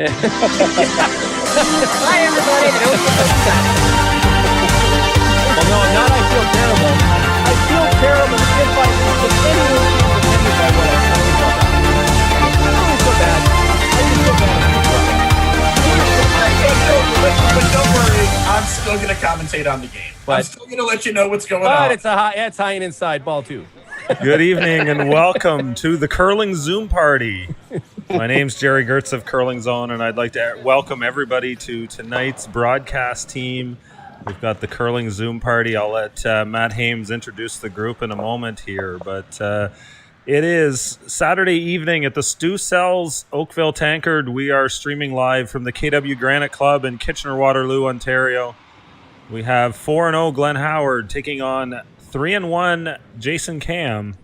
Bye, everybody. Well, no, not I feel terrible. I feel terrible if I lose to anyone offended by what I think about that. I don't feel bad. I just feel bad. But don't worry, I'm still going to commentate on the game. I'm still going to let you know what's going on. But it's high and inside ball, too. Good evening and welcome to the Curling Zoom Party. My name's Jerry Gertz of Curling Zone, and I'd like to welcome everybody to tonight's broadcast team. We've got the Curling Zoom Party. I'll let Matt Hames introduce the group in a moment here, but it is Saturday evening at the Stu Sells Oakville Tankard. We are streaming live from the KW Granite Club in Kitchener-Waterloo, Ontario. We have 4-0 Glenn Howard taking on 3-1 Jason Camm.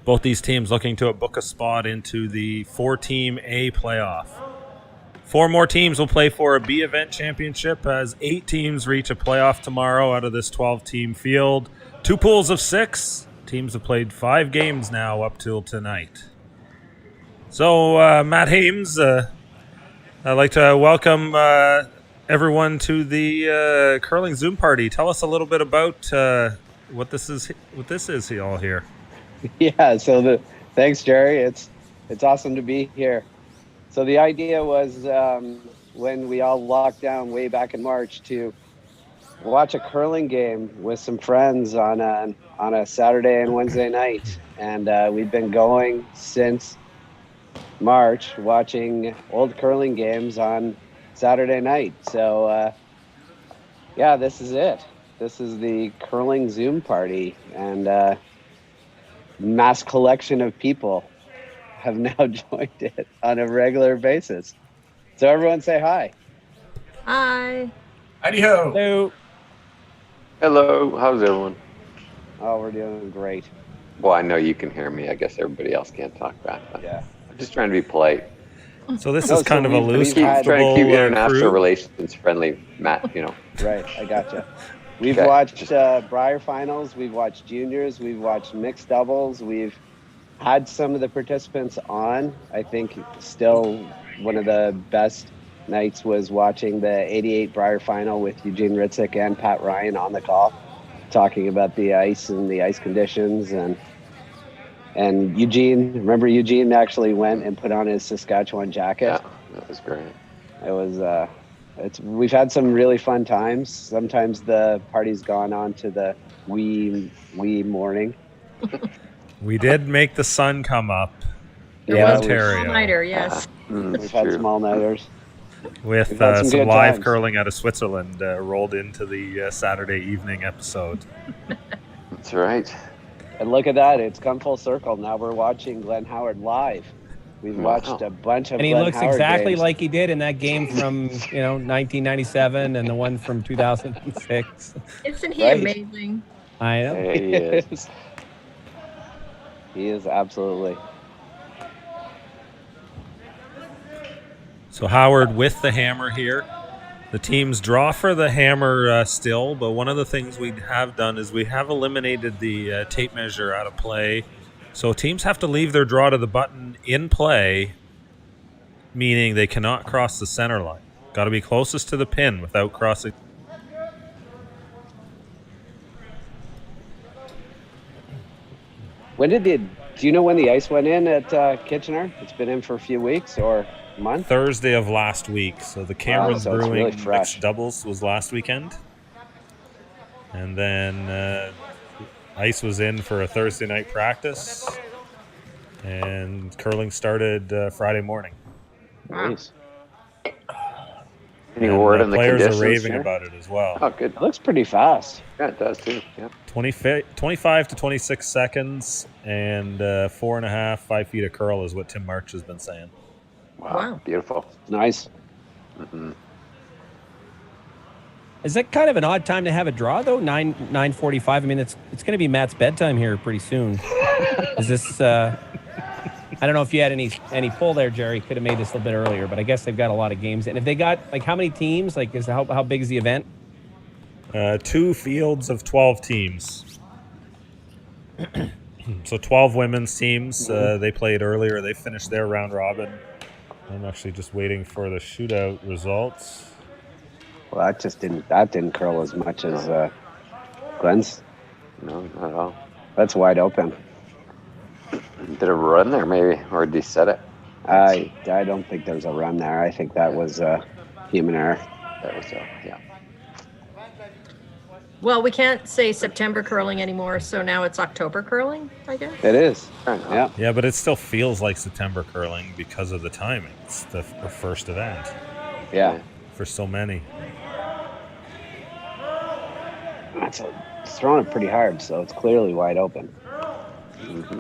Both these teams looking to book a spot into the 4-team A playoff. 4 more teams will play for a B event championship as 8 teams reach a playoff tomorrow out of this 12-team field. 2 pools of 6. Teams have played 5 games now up till tonight. So, Matt Hames, I'd like to welcome everyone to the Curling Zoom Party. Tell us a little bit about what this is all here. Yeah, thanks, Jerry. It's awesome to be here. So the idea was when we all locked down way back in March to watch a curling game with some friends on a Saturday and Wednesday night, and we've been going since March watching old curling games on Saturday night. So yeah, this is it. This is the Curling Zoom Party, and mass collection of people have now joined it on a regular basis. So everyone say hi. Hi. Howdy-ho. Hello. Hello, how's everyone? Oh, we're doing great. Well, I know you can hear me. I guess everybody else can't talk back. But Yeah. I'm just trying to be polite. So this is kind of a loose, we've Trying to comfortable keep international crew. relations friendly, Matt, you know. Right, I gotcha. We've Okay. watched Brier finals, we've watched juniors, we've watched mixed doubles, we've had some of the participants on. I think still one of the best nights was watching the 88 Brier final with Eugene Ritzik and Pat Ryan on the call, talking about the ice and the ice conditions. And Eugene actually went and put on his Saskatchewan jacket. Yeah, that was great. It was we've had some really fun times. Sometimes the party's gone on to the wee morning. We did make the sun come up in Yeah, Ontario All-nighter, yes. We've had True. small nighters. with We've had some some good live times. curling out of Switzerland rolled into the Saturday evening episode. That's right. And look at that, it's come full circle. Now we're watching Glenn Howard live. We've watched a bunch of And he Glenn looks Howard exactly games. like he did in that game from 1997 and the one from 2006. Isn't he Right. amazing? I know. There he is. He is absolutely. So Howard with the hammer here. The teams draw for the hammer still, but one of the things we have done is we have eliminated the tape measure out of play. So teams have to leave their draw to the button in play, meaning they cannot cross the center line. Got to be closest to the pin without crossing. Do you know when the ice went in at Kitchener? It's been in for a few weeks or a month? Thursday of last week. So the Cameron so it's Brewing really fresh. mixed doubles was last weekend. And then ice was in for a Thursday night practice. And curling started Friday morning. Nice. Any And, word on the players conditions are raving here? about it as well. Oh, good. It looks pretty fast. Yeah, it does too. Yeah. 25 to 26 seconds and 4.5, 5 feet of curl is what Tim March has been saying. Wow. Beautiful. Nice. Is that kind of an odd time to have a draw though? 9:45. I mean, it's going to be Matt's bedtime here pretty soon. Is this? I don't know if you had any pull there, Jerry. Could have made this a little bit earlier, but I guess they've got a lot of games. And if they got like how many teams? Like, how big is the event? 2 fields of 12 teams. So 12 women's teams. They played earlier. They finished their round robin. I'm actually just waiting for the shootout results. Well, that didn't curl as much as Glenn's. No, not at all. That's wide open. Did a run there maybe, or did he set it? I don't think there's a run there. I think that was human error. That was yeah. Well, we can't say September curling anymore, so now it's October curling, I guess. It is. Fair enough. Yeah. Yeah, but it still feels like September curling because of the timing. It's the first event Yeah. for so many. It's throwing it pretty hard, so it's clearly wide open. Mm-hmm.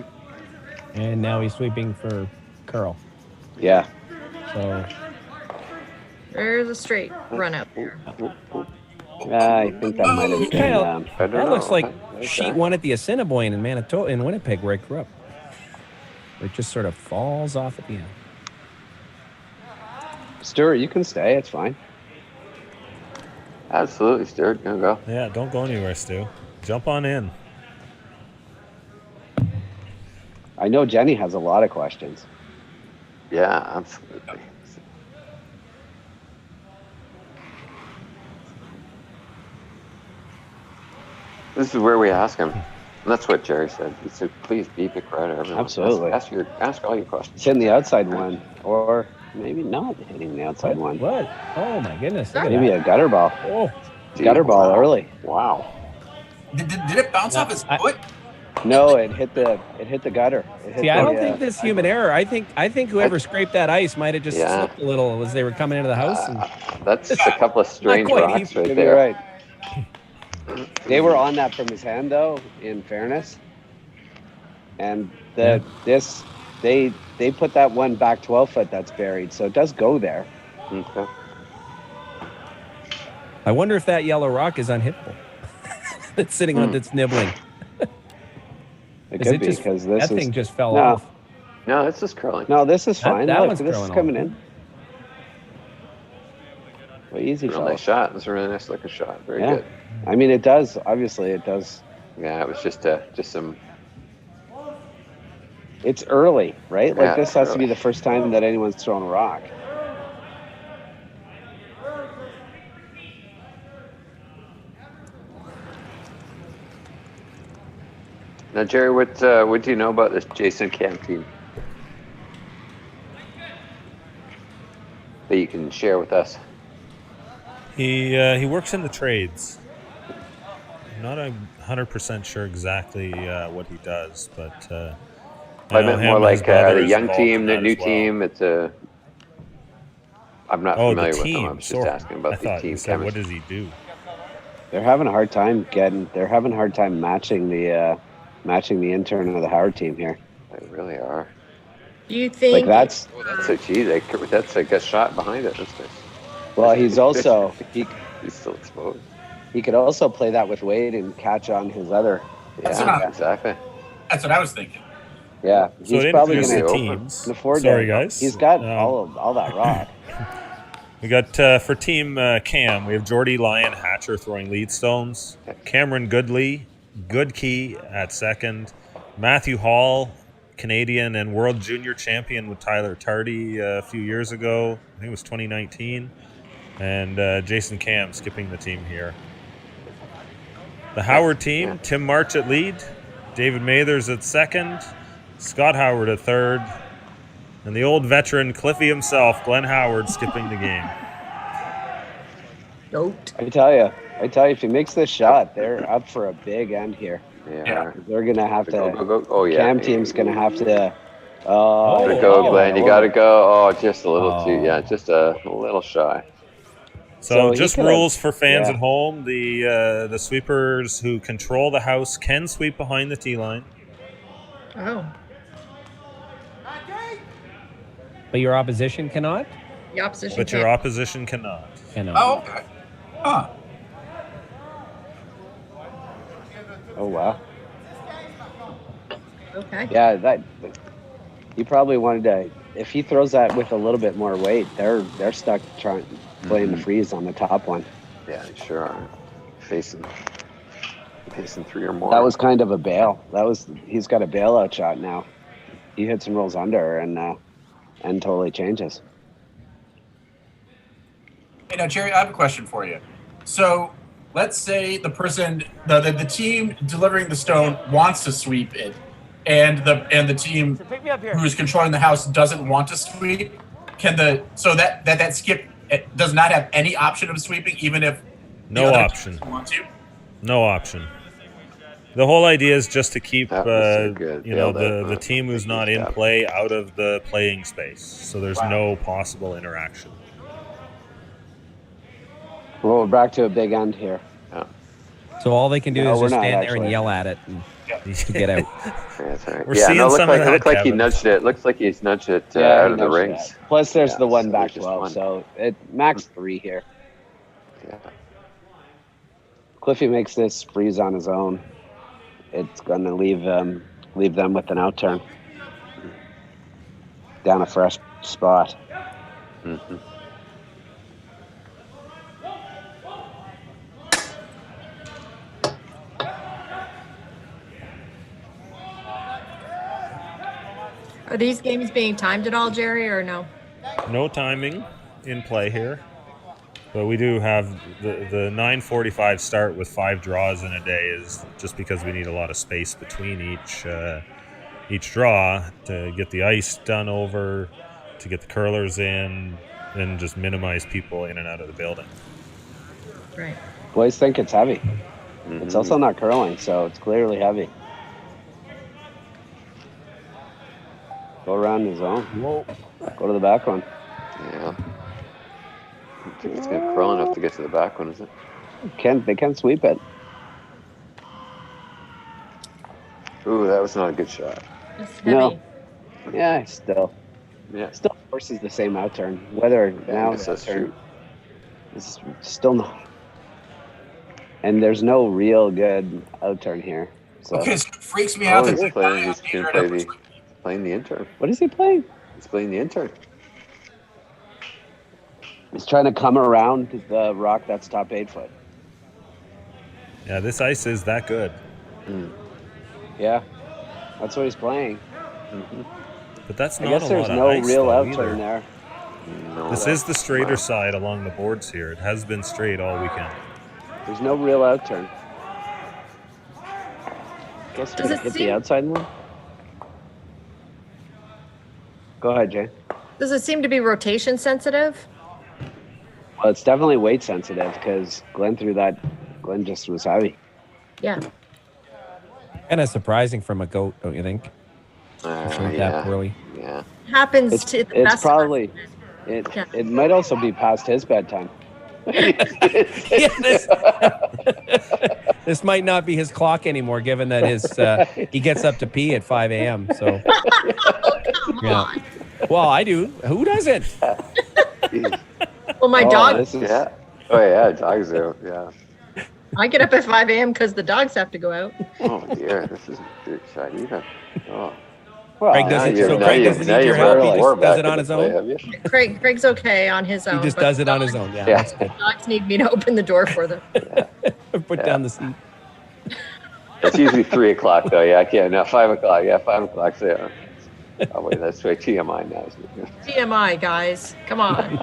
And now he's sweeping for curl. Yeah. So There's a straight run out there. I think that might have been. I don't that know. looks like Okay. sheet one at the Assiniboine in Manitoba, in Winnipeg, where I grew up. It just sort of falls off at the end. Stuart, you can stay. It's fine. Absolutely, Stuart. Go. Yeah, don't go anywhere, Stu. Jump on in. I know Jenny has a lot of questions. Yeah, absolutely. This is where we ask him. And that's what Jerry said. He said, "Please beep it right over." Absolutely. Ask all your questions. It's hitting the outside one, or maybe not hitting the outside one. What? Oh my goodness! Look at Maybe that. a gutter ball. Oh, Gutter ball Wow. early. Wow. Did it bounce off his foot? No, it hit the gutter. It hit see, I don't the, think this human error. I think whoever scraped that ice might have just Yeah. slipped a little as they were coming into the house. And That's a couple of strange quite rocks even. right You're there. right. They were on that from his hand, though. In fairness, and they put that one back 12 foot that's buried, so it does go there. Okay. I wonder if that yellow rock is unhittable. It's sitting on, that's nibbling. It Is could it be just because this that is thing just fell No. off? No, this is curling. no. This is fine. that Look, one's this is curling coming off. in. Well, easy Real fellas. nice shot. That's a really nice looking shot. Very Yeah. good. I mean, it does. Obviously, it does. Yeah, it was just some. It's early, right? Like Yeah, this has to early. be the first time that anyone's thrown a rock. Now, Jerry, what do you know about this Jason Camm team that you can share with us? He works in the trades. I'm not 100% sure exactly what he does, but I know meant him more and his like brother the is young involved team, in the that new as well. team. It's a. I'm not Oh, familiar the with them. team. I was just Sorry. asking about I the thought team you said, what chemistry. does he do? They're having a hard time matching the intern of the Howard team here. They really are. Do you think Like that's Oh, that's so cheesy. That's like a shot behind it. That's nice. well. He's also He's still exposed. he could also play that with Wade and catch on his other. That's Yeah, not- exactly. That's what I was thinking. Yeah, So he's to probably introduce going the to teams. afford Sorry, that. guys. He's got Um, all that rock. We got for Team Camm, we have Jordy Lyon Hatcher throwing lead stones, Cameron Goodley, Goodkey at second, Matthew Hall, Canadian and World Junior Champion with Tyler Tardy a few years ago. I think it was 2019. And Jason Camm skipping the team here. The Howard team, Yeah. Tim March at lead, David Mathers at second, Scott Howard at third, and the old veteran Cliffy himself, Glenn Howard, skipping the game. goat? I tell you, if he makes this shot, they're up for a big end here. Yeah. They're going to have Go, to. go, go. Oh, yeah. Cam team's going to have to. Gotta go, Glenn. You gotta go. Oh, just a little Oh. too. Yeah, just a little shy. So, he just could rules have- for fans yeah. at home: the sweepers who control the house can sweep behind the tee line. Oh, But your opposition cannot. the opposition. But your can't. opposition cannot. Cannot. Oh, okay. Huh. Oh wow. Okay. Yeah, that. He probably wanted to. If he throws that with a little bit more weight, they're stuck playing Mm-hmm. the freeze on the top one. Yeah, they sure are. Facing three or more. That was kind of a bail. He's got a bailout shot now. He hits and rolls under and totally changes. Hey, now, Jerry, I have a question for you. So let's say the person, the team delivering the stone wants to sweep it, and the team who's controlling the house doesn't want to sweep. That skip does not have any option of sweeping, even if No option. Want to? No option. The whole idea is just to keep the team who's not in play out of the playing space, so there's no possible interaction. Well, we're back to a big end here. Yeah. So all they can do is we're just not stand there actually. and yell at it to get out. That's right. We're seeing some of that, it looked like he Kevin. nudged it. Looks like he's nudged it He out of the nudged rings. that. Plus, there's the one so back there's just 12, one. so it max 3 here. Yeah. Cliffy makes this freeze on his own. It's going to leave them with an outturn down a fresh spot. Mm-hmm. Are these games being timed at all, Jerry, or no? No timing in play here, but we do have the 9:45 start with 5 draws in a day is just because we need a lot of space between each draw to get the ice done over, to get the curlers in, and just minimize people in and out of the building. Right. Boys think it's heavy. Mm-hmm. It's also not curling, so it's clearly heavy. Go around the zone. Whoa. Go to the back one. Yeah. I don't think it's going to curl enough to get to the back one, is it? They can sweep it. Ooh, that was not a good shot. It's heavy. No. Yeah, still forces the same outturn. Whether now guess the that's outturn true. is still not. And there's no real good outturn here. So Okay, so it freaks me out that he's they're playing the intern. what is he playing? He's playing the intern. He's trying to come around the rock that's top 8 foot. Yeah, this ice is that good. Yeah, that's what he's playing. Mm-hmm. But that's I not guess a there's lot no of ice, real though, outturn either. there. No, This is the straighter side along the boards here. It has been straight all weekend. There's no real outturn. Guess Does we it hit seem- the outside one. Go ahead, Jay. Does it seem to be rotation sensitive? Well, it's definitely weight sensitive because Glenn threw that. Glenn just was heavy. Yeah. Kind of surprising from a goat, don't you think? That yeah. poorly. Yeah. Happens It's to the best probably of us. it. Yeah. It might also be past his bedtime. Yeah, this might not be his clock anymore, given that he gets up to pee at 5 a.m. So, Come on. well, I do. Who doesn't? Well, my Oh, dog, this is- Yeah. Oh yeah, dogs do. Yeah. I get up at 5 a.m. because the dogs have to go out. Oh dear, this isn't a good shot either. Oh. Well, Craig Now doesn't. you're- So now Craig you're- doesn't now need your you're help. He bringing just more does back it on into his play, own. have you? Craig's okay on his own. He just but does it on dogs- his own. Yeah, Yeah. that's good. Dogs need me to open the door for them. Put down the seat. It's usually 3 o'clock though. Yeah, I can't. Now 5 o'clock. Yeah, 5 o'clock. So, oh wait, that's right. TMI now. Isn't it? TMI, guys. Come on.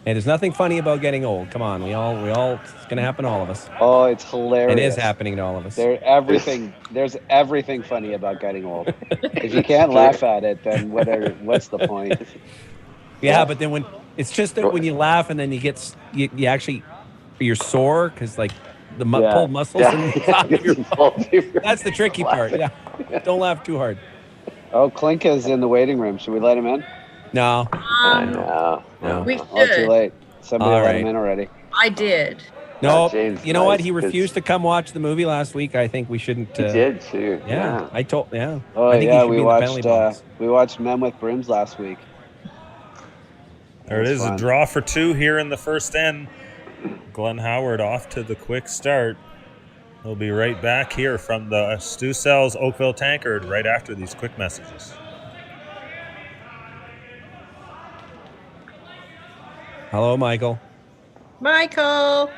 Hey, there's nothing funny about getting old. Come on, we all. It's gonna happen to all of us. Oh, it's hilarious. It is happening to all of us. There's everything funny about getting old. If you can't laugh at it, then what's the point? Yeah, but then when it's just that when you laugh and then you actually you're sore because like the pulled muscles in the top of your. That's the tricky part. Yeah, don't laugh too hard. Oh, Klink is in the waiting room. Should we let him in? No. No. We Oh, too should. late. Somebody All let him right. in already. I did. No, James you know what? nice, He 'cause- refused to come watch the movie last week. I think we shouldn't. He did too. Yeah, I told. Yeah. Oh I think he yeah, should we be in the penalty watched box. we watched Men with Brims last week. There it That's is, fun. a draw for 2 here in the first end. Glenn Howard off to the quick start. He'll be right back here from the Stu Sells Oakville Tankard right after these quick messages. Hello, Michael. Michael.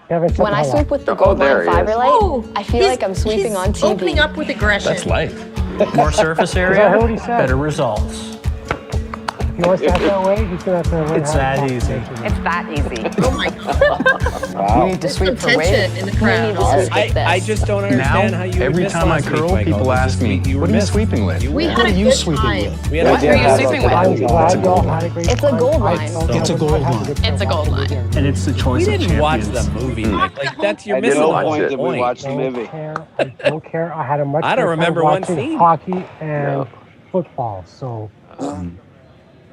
When I sweep with the Oh, gold there line he is. fiber light, Oh, I feel like I'm sweeping he's on TV. Opening up with aggression. That's life. More surface area, better results. If you want to start that way, he's going to have to learn It's how that to easy. It's that easy. Oh my God. Wow. You need to There's sweep some for weight. tension in the crowd. You need to sweep with this. I just don't understand Now, how you would every miss time I last week, curl, Michael. people This ask is- me, you were what are you missed. sweeping with? We What had are a you good sweeping time. with? We had What a- are you sweeping with? I'm glad a y'all gold had a great It's a time. gold I line. told It's a you gold I had line. to get It's a to gold watch line. the And it's the choice We of didn't watch champions. the movie, Mike. Like that's you're At missing no the watch whole point it. did we point. watch the don't movie. care. I don't care. I had a much I don't better time remember one watching scene. hockey and No. football. So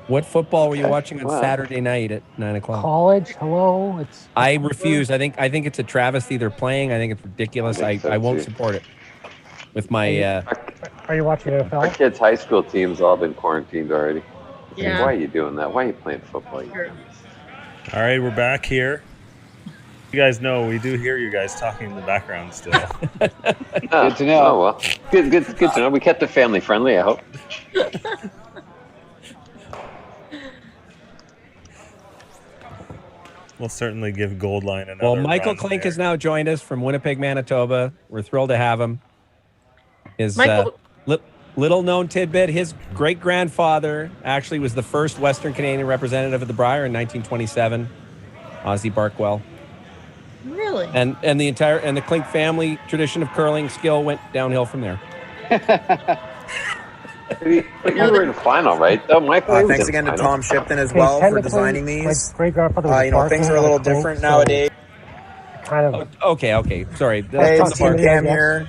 What football were you Okay. watching on Wow. Saturday night at 9:00? college, hello. It's I refuse. I think it's a travesty they're playing. I think it's ridiculous. I think so, I won't too. support it. With my Are you watching Our NFL? kids' high school team's all been quarantined already. Yeah. Why are you doing that? Why are you playing football? You Sure. idiots? All right, we're back here. You guys know we do hear you guys talking in the background still. Good to know. Oh well, good to know. We kept it family friendly. I hope. We'll certainly give Gold Line another. well, Michael run Klink there. has now joined us from Winnipeg, Manitoba. We're thrilled to have him. His Michael- little known tidbit: his great grandfather actually was the first Western Canadian representative of the Brier in 1927, Ozzie Barkwell. Really? And the Klink family tradition of curling skill went downhill from there. But you were in the final, right? Though, Michael. you was Thanks in again the to final. Tom Shipton as Okay, well for technically, designing my these. great-grandfather was You know, things are a little different nowadays. Kind of. Okay. Sorry. Hey, Talk it's to Team you, Camm yes. here.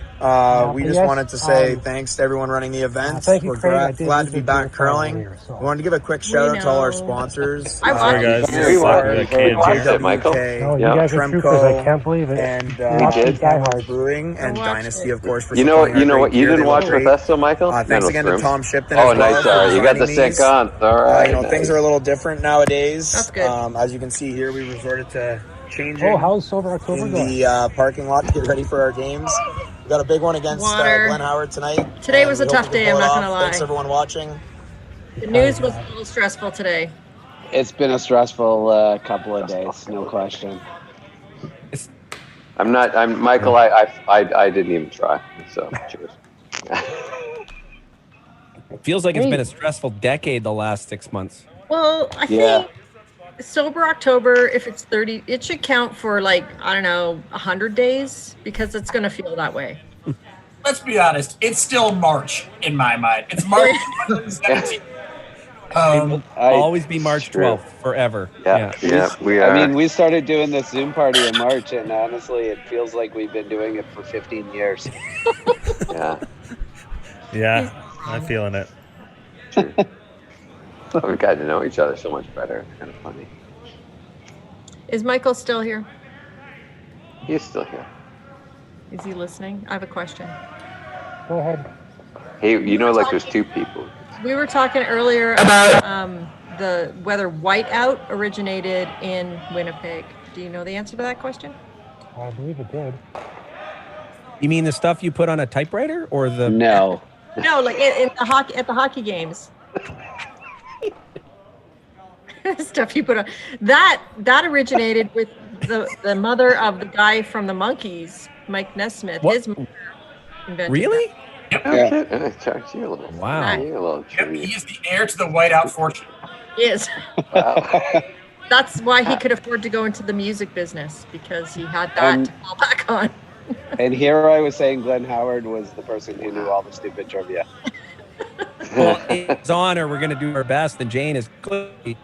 We just Yes, wanted to say thanks to everyone running the event. thank you, We're Craig. I did glad to be visit back your final curling. here, so. We wanted to give a quick shout out to all our know. sponsors. I watched Sorry, guys. We This watched is it. Canadian. We watched it, Michael. No, Yeah. you guys are troopers. I can't believe it. and You're absolute did. diehards. Brewing and watched Dynasty, it. of course, for You know supplying our what? great You gear. didn't They look watch with great. us, though, Michael. Thanks again to Rooms. Tom Shipton Oh, as nice. well All for right, you got the designing sync on. All right. you know, things are a little different nowadays. That's good. As you can see here, we resorted to changing Oh, how's Sober October in going? the parking lot to get ready for our games. We got a big one against Water. Glen Howard tonight. Today and was we a hope tough we can day, pull I'm it not off. gonna Thanks lie. everyone watching. The news was a little stressful today. It's been a stressful couple of days, no question. I'm Michael. I didn't even try. So cheers. Feels like it's been a stressful decade the last 6 months. Well, I Yeah. think Sober October, if it's 30, it should count for like, I don't know, 100 days because it's going to feel that way. Let's be honest. It's still March in my mind. It's March 2017. It will always be March True. 12th forever. Yeah, we are. I mean, we started doing this Zoom party in March, and honestly, it feels like we've been doing it for 15 years. Yeah. Yeah, I'm feeling it. We've got to know each other so much better. It's kind of funny. Is Michael still here? He's still here. Is he listening? I have a question. Go ahead. Hey, you know, like there's two people. We were talking earlier about the whether whiteout originated in Winnipeg. Do you know the answer to that question? I believe it did. You mean the stuff you put on a typewriter or the No. No, like in the hockey at the hockey games. Stuff you put on that originated with the mother of the guy from the Monkees, Mike Nesmith. What? His mother invented Really? You're a little, Wow. You're a little Yep, trivia. he is the heir to the whiteout fortune. that. Yes. Wow. That's why he could afford to go into the music business because he had that And- to fall back on. And here I was saying Glenn Howard was the person who knew all the stupid trivia. Well, in his honor, we're going to do our best, and Jane is clearly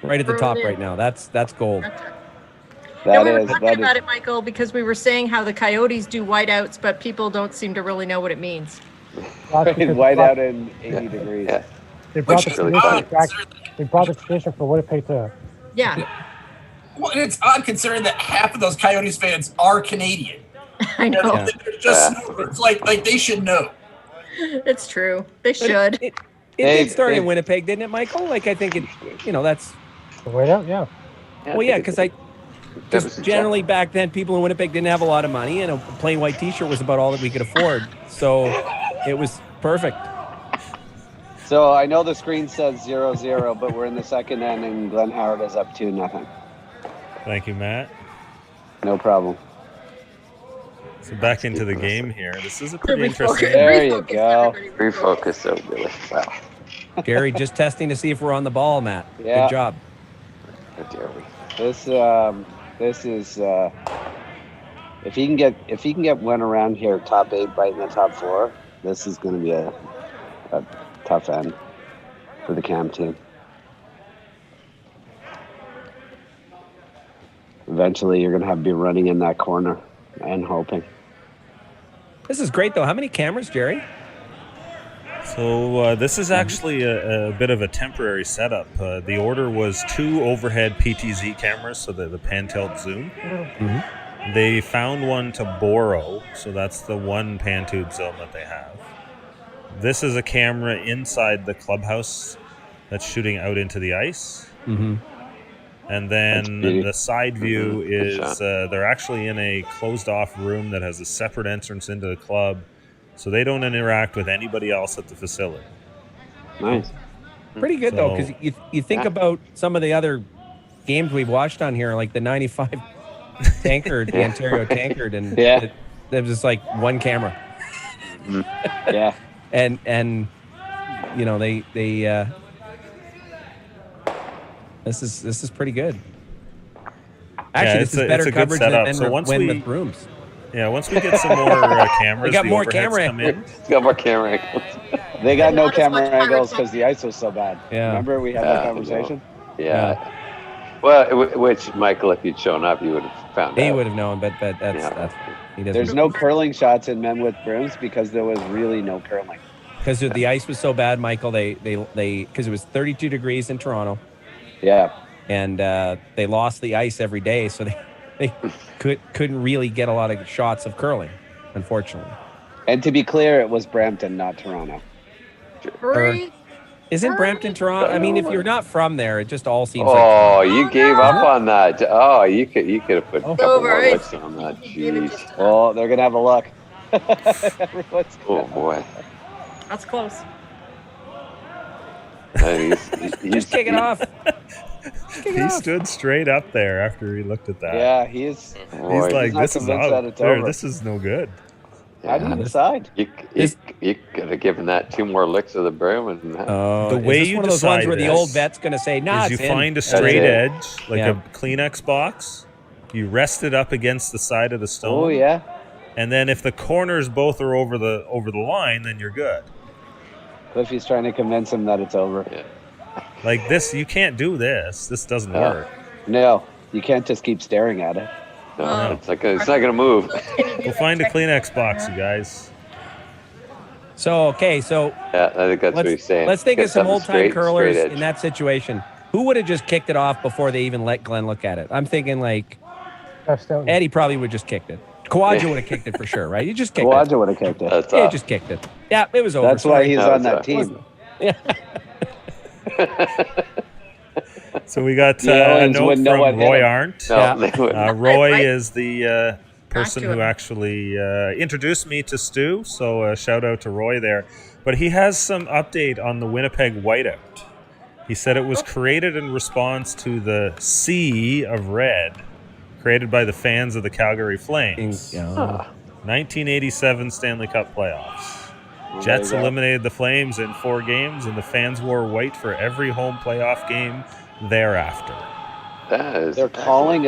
right at the top right now. That's gold. No, we were talking that about is it, Michael, because we were saying how the Coyotes do whiteouts, but people don't seem to really know what it means. white out in 80 degrees. Yeah. They brought Which the is tradition odd, back. considering- They brought the tradition for Winnipeg to. Yeah, Well, and it's odd considering that half of those Coyotes fans are Canadian. I know. Yeah. They're just it's like they should know. It's true. They should. It Hey, did start hey. in Winnipeg, didn't it, Michael? Like, I think it, that's, Wait out, yeah. well, yeah, because That was just a generally back then, people in Winnipeg didn't have a lot of money, and a plain white T-shirt was about all that we could afford. So it was perfect. So I know the screen says 0-0, but we're in the second end, and Glenn Howard is up 2-0. Thank you, Matt. No problem. So back into the game here. This is a pretty Refocus- interesting. There you refocus go. everybody, refocus. refocus. So really, wow. Jerry, just testing to see if we're on the ball, Matt. Yeah. Good job. How dare we? This is if he can get one around here, top 8 right in the top 4, this is going to be a tough end for the Camm team. Eventually, you're going to have to be running in that corner and hoping. This is great, though. How many cameras, Jerry? So this is actually a bit of a temporary setup. The order was 2 overhead PTZ cameras, so the pan-tilt zoom. Mm-hmm. They found one to borrow, so that's the one pan-tube zoom that they have. This is a camera inside the clubhouse that's shooting out into the ice. Mm-hmm. And then the side view is they're actually in a closed-off room that has a separate entrance into the club, so they don't interact with anybody else at the facility. Nice. Pretty good, though, because you think about some of the other games we've watched on here, like the 95 Tankard, the Ontario Tankard, and it was just like one camera. Yeah. And you know, they this is pretty good. Actually, this is better coverage than with brooms. Yeah, once we get some more cameras, we got more camera angles. Got more camera angles. They got no camera angles because the ice was so bad. Yeah. Remember we had that conversation? Yeah. Well, which Michael, if you'd shown up, you would have found out. He would have known, but that's he doesn't. There's no curling shots in men with brooms because there was really no curling. Because the ice was so bad, Michael. They because it was 32 degrees in Toronto. Yeah. And they lost the ice every day, so they couldn't really get a lot of shots of curling, unfortunately. And to be clear, it was Brampton, not Toronto. Isn't Brampton Toronto? I mean, if you're not from there, it just all seems like you gave up on that. Oh, you could have put a couple more licks on that. Jeez. Oh, they're gonna have a look. Oh boy. That's close. Just kick it off. He stood straight up there after he looked at that. Yeah, he's like, this is out. This is no good. How do you decide? You could have given that 2 more licks of the broom, and the way you one of those ones where the old vet's going to say, "Nah, is you find a straight edge, like a Kleenex box. You rest it up against the side of the stone. Oh yeah. And then if the corners both are over the line, then you're good. Cliffy's trying to convince him that it's over. Yeah. Like this, you can't do this. This doesn't work. No, you can't just keep staring at it. No, it's not gonna move. We'll find a Kleenex box, you guys. So yeah, I think that's what he's saying. Let's think of some old-time curlers in that situation. Who would have just kicked it off before they even let Glenn look at it? I'm thinking like Eddie probably would have just kicked it. Kawaja would have kicked it for sure, right? You just kicked it. Kawaja would have kicked it. Yeah, just kicked it. Yeah, it was over. That's why he's on that team. Yeah. So we got a note from Roy Arndt. Roy is the person who actually introduced me to Stu, so shout out to Roy there. But he has some update on the Winnipeg whiteout. He said it was created in response to the sea of red created by the fans of the Calgary Flames. 1987 Stanley Cup playoffs. Jets eliminated the Flames in 4 games, and the fans wore white for every home playoff game thereafter. They're calling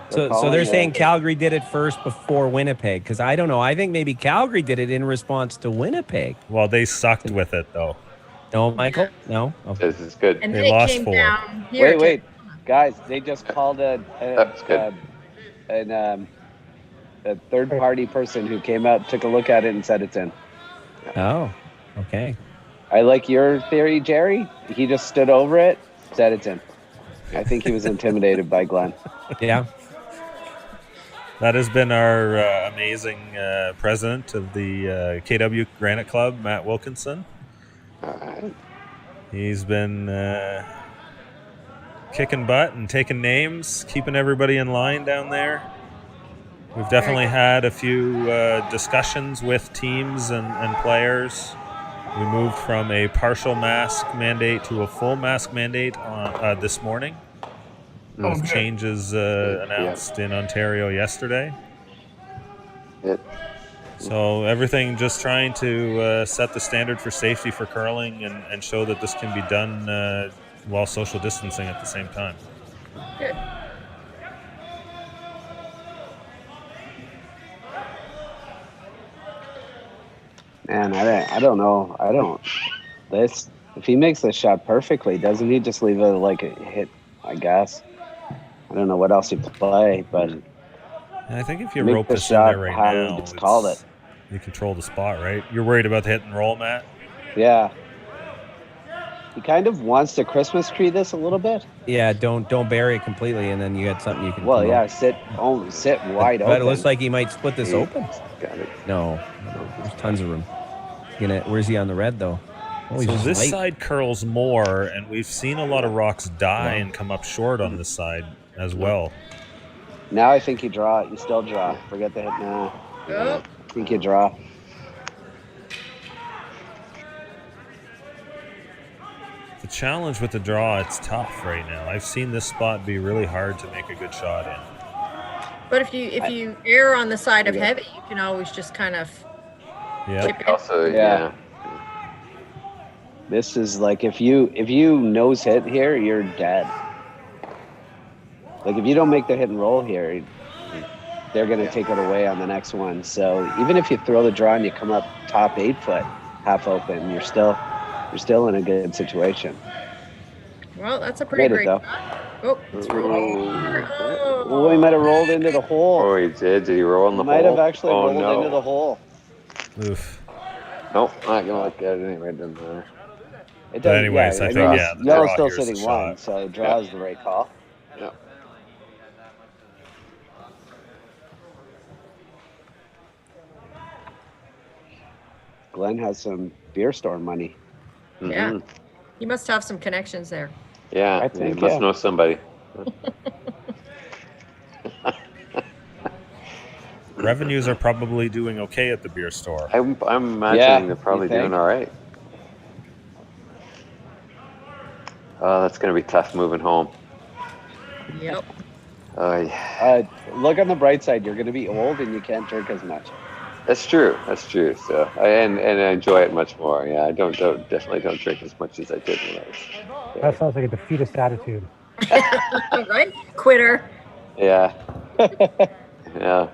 So they're saying Calgary did it first before Winnipeg, because I don't know. I think maybe Calgary did it in response to Winnipeg. Well, they sucked with it, though. No, Michael? No? Okay. This is good. And they lost came 4. Down here Wait. Guys, they just called a third-party person who came out, took a look at it, and said it's in. Oh, okay. I like your theory, Jerry. He just stood over it, said it's in. I think he was intimidated by Glenn. Yeah. That has been our amazing president of the KW Granite Club, Matt Wilkinson. All right. He's been kicking butt and taking names, keeping everybody in line down there. We've definitely had a few discussions with teams and players. We moved from a partial mask mandate to a full mask mandate this morning. With changes announced in Ontario yesterday. So everything just trying to set the standard for safety for curling and show that this can be done while social distancing at the same time. Good. Man, I don't know. This, if he makes this shot perfectly, doesn't he just leave it like a hit? I guess. I don't know what else you play, but And I think if you make rope the this in shot there right how now, it's called it. you control the spot, right? You're worried about the hit and roll, Matt? Yeah. He kind of wants to Christmas tree this a little bit. Yeah, don't bury it completely, and then you got something you can. Well, promote. yeah, sit wide But open. it looks like he might split this open. Got it. No, there's tons of room. Where's he on the red though? Oh, he's So just this late. side curls more, and we've seen a lot of rocks die and come up short on this side as well. Now I think you draw. You still draw. Forget the hit now. Oh. I think you draw. The challenge with the draw, it's tough right now. I've seen this spot be really hard to make a good shot in. But if you err on the side of Yeah. heavy, you can always just kind of Yeah. chip in. Also, Yeah. This is like if you nose hit here, you're dead. Like if you don't make the hit and roll here, they're gonna take it away on the next one. So even if you throw the draw and you come up top 8 foot, half open, you're still in a good situation. Well, that's a pretty Made it great though. shot. Oh, it's rolling. Oh, he might have rolled into the hole. Oh, he did. Did he roll in the He hole? might have actually Oh, rolled no. into the hole. Oof. Nope, not gonna look at it anyway. Doesn't matter. It But doesn't- anyways, I think, mean, yeah, the yellow's draw still here's the sitting shot. 1, so draw is the right call. Yeah. Glenn has some beer store money. Yeah. Mhm. You must have some connections there. Yeah, I you think, must yeah. know somebody. Revenues are probably doing okay at the beer store. I'm imagining Yeah, they're probably you think? doing all right. Oh, that's gonna be tough moving home. Yep. Oh, yeah. Look on the bright side. You're going to be old and you can't drink as much. That's true. That's true. So, and I enjoy it much more. Yeah, I definitely don't drink as much as I did when I was. That sounds like a defeatist attitude. Right? Quitter. Yeah. Yeah.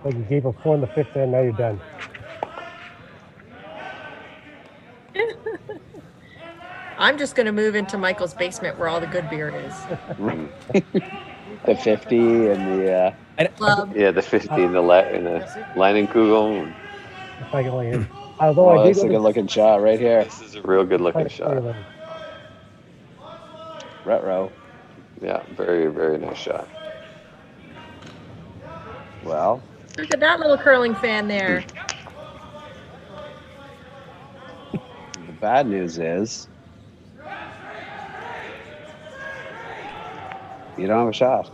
Like you gave a 4 in the 5th and now you're done. I'm just going to move into Michael's basement where all the good beer is. The 50 and the Club. Yeah, the 50 in the Leinenkugel. If I can only hit. Although I did that's a good looking shot right here. This is a real good looking shot. Retro. Yeah, very, very nice shot. Well, Look at that little curling fan there. the bad news is you don't have a shot.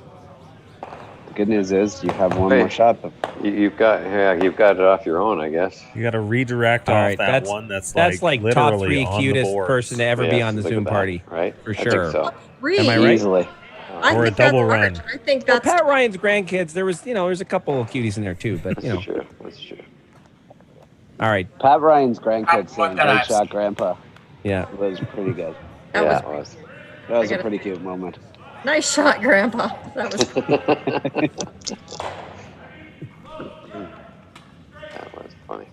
The good news is you have one Hey. more shot. You've got it off your own, I guess. You got to redirect All off right, that one. That's like top literally 3 on the cutest boards. person to ever be Yes, on the look Zoom at that, party, right? for I think sure. so. Three. Am I right? Easily. I Or a think that's double large. run. I think Well, that's Pat Ryan's grandkids. There's a couple of cuties in there too, but That's you know. true. That's true. All right, Pat Ryan's grandkids saying, What can I great shot, Grandpa. yeah. It was pretty good. that Yeah, was it was. That was I a gotta- pretty cute moment. nice shot, Grandpa. That was That was funny.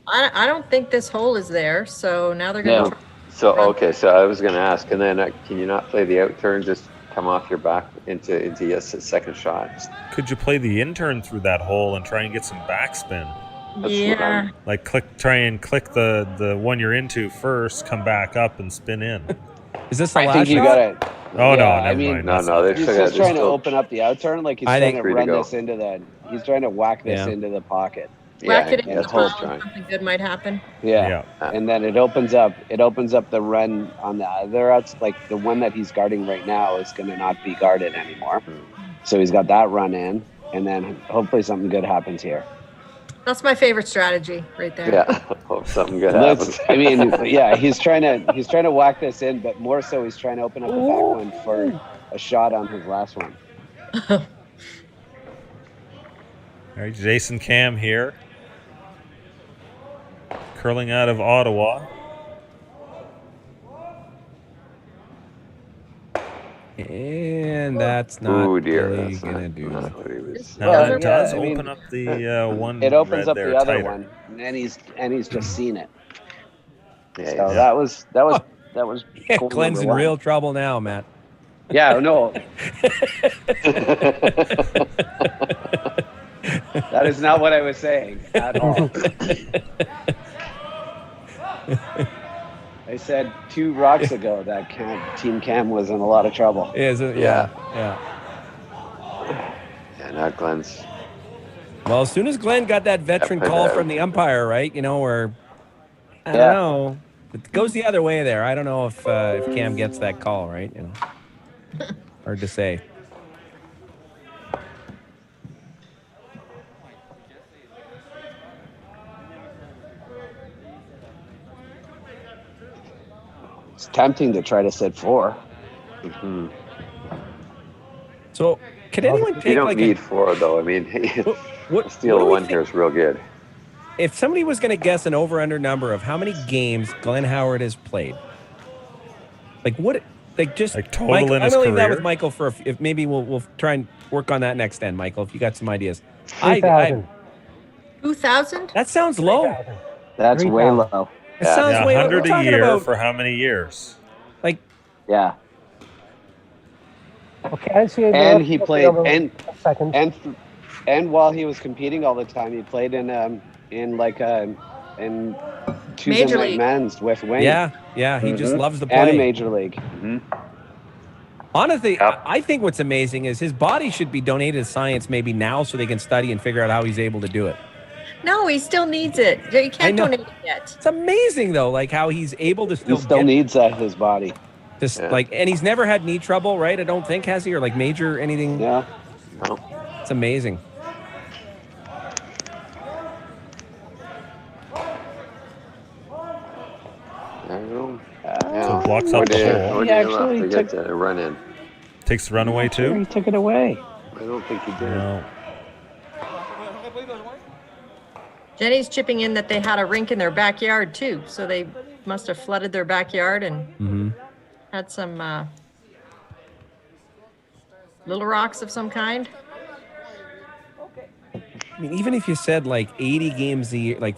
I don't think this hole is there, so now they're gonna No. try. So okay, so I was going to ask, and then can you not play the out turn? Just come off your back into your second shot. Could you play the intern through that hole and try and get some backspin? what Yeah. I'm- Like try and click the one you're into first, come back up and spin in. Is this the I last think you shot? got it. Oh no, I never mean, mind. No, That's no, not- they've He's still got. just trying to open up the out-turn, like he's I trying think to three to run go. this into the. He's trying to whack this Yeah. into the pocket. Whack it in the that's what he's pile and trying. something good might happen. Yeah. Yeah. And then it opens up. It opens up the run on the other outs. Like the one that he's guarding right now is going to not be guarded anymore. So he's got that run in, and then hopefully something good happens here. That's my favorite strategy right there. Yeah, hope something good happens. I mean, yeah, he's trying to whack this in, but more so he's trying to open up the back one for a shot on his last one. All right, Jason Camm here. Curling out of Ottawa. And that's not Oh dear, really that's gonna not do. what he was. Now Well, that yeah, does I mean, open up the one it opens red up there the other tighter. one, and he's just seen it. Yeah, So yeah. that was Yeah, goal Glenn's number in one. real trouble now, Matt. Yeah, no, that is not what I was saying at all. I said 2 rocks ago that Team Cam was in a lot of trouble. Is it? Yeah. Yeah. Yeah, now Glenn's. Well, as soon as Glenn got that veteran Yeah, call from the umpire, right? You know, where I don't Yeah. know, it goes the other way there. I don't know if Cam gets that call, right? You know, hard to say. It's tempting to try to set 4. Mm-hmm. So, could anyone take You don't like need 4 though. I mean, what steal do we 1 think? here is real good. If somebody was going to guess an over/under number of how many games Glenn Howard has played, like what, like just Like total Michael, in I'm his going to leave that with career? Michael for if maybe we'll try and work on that next end, Michael. If you got some ideas, 3,000. 2,000? that sounds low. 3,000. That's way 3,000. low. It sounds Yeah, way. 100 We're a talking year about for how many years? like Yeah, Okay, NCAA. and he played Second. and while he was competing all the time, he played in Tuesday Major Night League. Men's with Wayne. yeah, he just loves the And a play. Major League. Honestly, Yep. I think what's amazing is his body should be donated to science maybe now so they can study and figure out how he's able to do it. No, he still needs it. You can't know. donate it yet. It's amazing though, like how he's able to He still get needs his body. just Yeah. like, and he's never had knee trouble, right? I don't think, has he, or like major anything? Yeah. No. It's amazing. There you go. So it blocks out the hole. What He do you actually left to get the run in? Takes the runaway too? He took it away. I don't think he did. No. Jenny's chipping in that they had a rink in their backyard too, so they must have flooded their backyard and had some little rocks of some kind. I mean, even if you said like 80 games a year, like,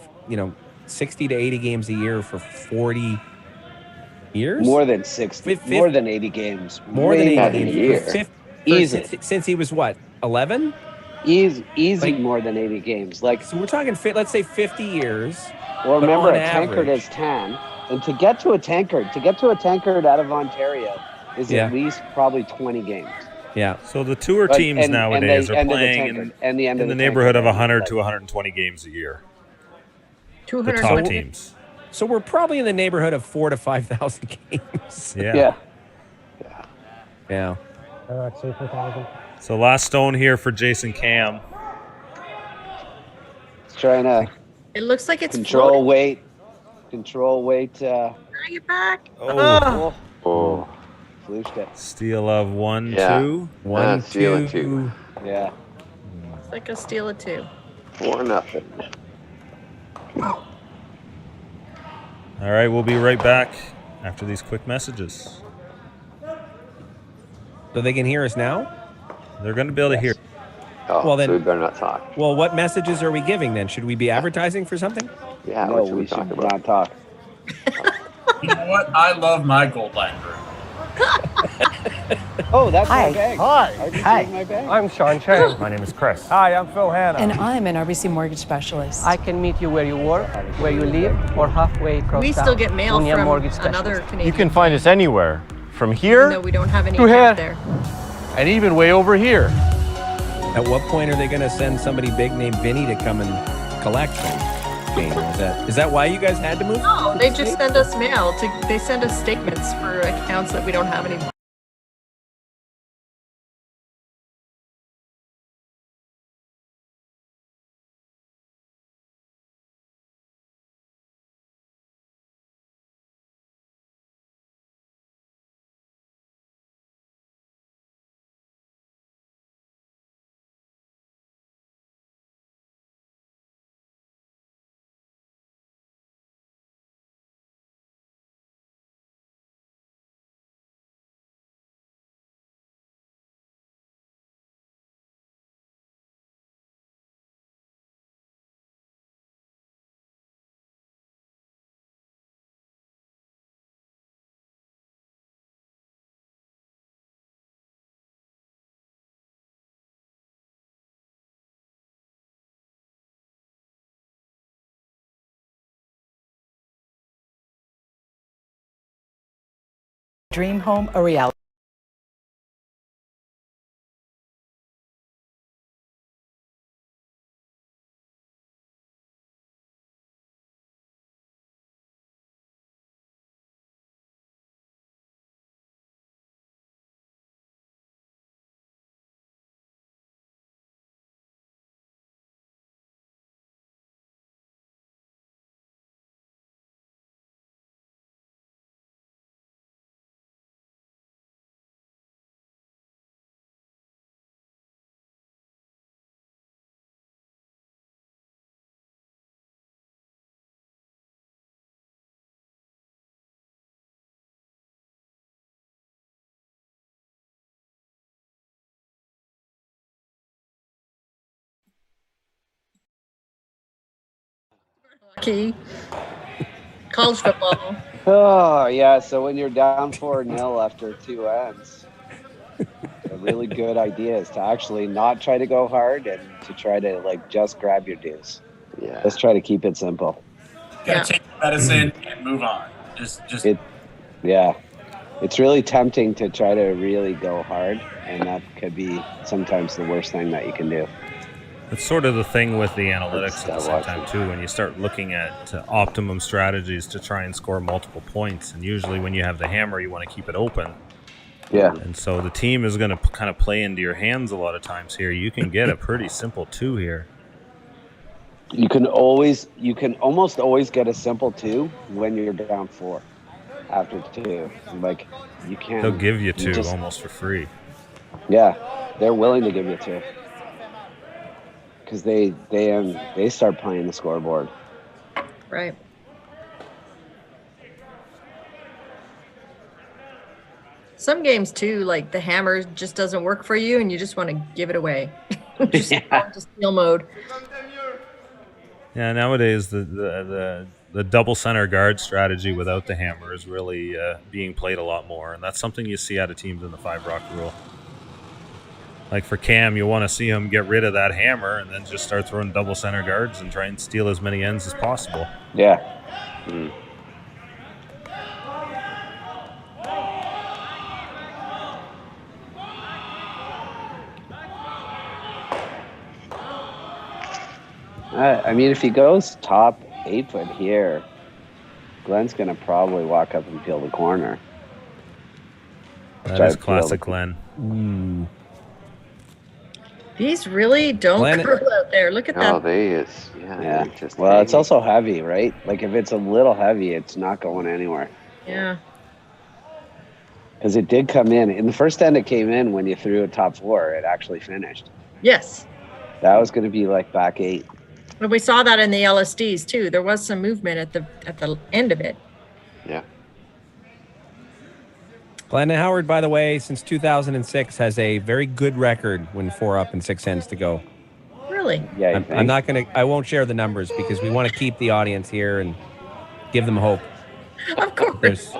60 to 80 games a year for 40 years? More than 60. More than 80 games. More than 80 a games. year. Easy. Since he was what, 11? Easy Like- more than 80 games. Like, So we're talking, let's say 50 years. well, but remember on a tankard average- is 10, and to get to a tankard out of Ontario is Yeah. at least probably 20 games. Yeah. So the tour But- teams and nowadays the are end of the playing tankard, and the end in of the the neighborhood of tankard. 100 to 120 games a year. The 200. top teams. So we're probably in the neighborhood of 4,000 to 5,000 games. Yeah. Yeah. I'd say 4,000. So last stone here for Jason Camm. Trying to It looks like it's control floating. weight. Control weight. Drag it back. Oh. Oh, Flooshed it. Steal of 1, Yeah. 2. One, steal it two. too. Yeah. It's like a steal of 2. 4-0. All right, we'll be right back after these quick messages. So they can hear us now? They're going to be able to hear. Oh, Well, then- so we better not talk. Well, what messages are we giving then? Should we be advertising for something? Yeah, No, what should we we talk should about? not talk. You know what? I love my gold lantern. Oh, that's Hi. my bag. Hi. I just Hi. used my bag. I'm Sean Chang. My name is Chris. Hi, I'm Phil Hanna. And I'm an RBC mortgage specialist. I can meet you where you work, where you live, or halfway across We town. still get mail Only a from mortgage another specialist. Canadian. You can find us anywhere, from even here though we don't have any to account here. there. and even way over here. At what point are they going to send somebody big named Vinny to come and collect them? Is that why you guys had to move? No, they just send us mail. They send us statements for accounts that we don't have anymore. dream home a reality. Hockey, college football. Oh yeah. So when you're down 4-0 after 2 ends, a really good idea is to actually not try to go hard and to try to like just grab your deuce. Yeah. Let's try to keep it simple. Gotta take the medicine and move on. Just Yeah. It's really tempting to try to really go hard, and that could be sometimes the worst thing that you can do. It's sort of the thing with the analytics at the same time, too, when you start looking at optimum strategies to try and score multiple points. And usually when you have the hammer, you want to keep it open. Yeah. And so the team is going to kind of play into your hands a lot of times here. You can get a pretty simple 2 here. You can almost always get a simple 2 when you're down 4 after 2. Like, you can't. They'll give you 2 almost for free. Yeah, they're willing to give you 2. Because they start playing the scoreboard. Right. Some games too, like the hammer just doesn't work for you, and you just want to give it away. Just go into steal mode. Yeah, nowadays the double center guard strategy without the hammer is really being played a lot more, and that's something you see out of teams in the 5-rock rule. Like for Camm, you want to see him get rid of that hammer and then just start throwing double center guards and try and steal as many ends as possible. Yeah. I mean, if he goes top 8 foot here, Glenn's going to probably walk up and peel the corner. That is classic Glenn. These really don't curl out there. Look at that. Oh, they is. Yeah. Well, it's also heavy, right? Like if it's a little heavy, it's not going anywhere. Yeah. Because it did come in the first end. It came in when you threw a top 4. It actually finished. Yes. That was going to be like back 8. But we saw that in the LSDs too. There was some movement at the end of it. Yeah. Glenn Howard, by the way, since 2006, has a very good record when 4 up and 6 ends to go. Really? Yeah. I'm not going to. I won't share the numbers because we want to keep the audience here and give them hope. Of course.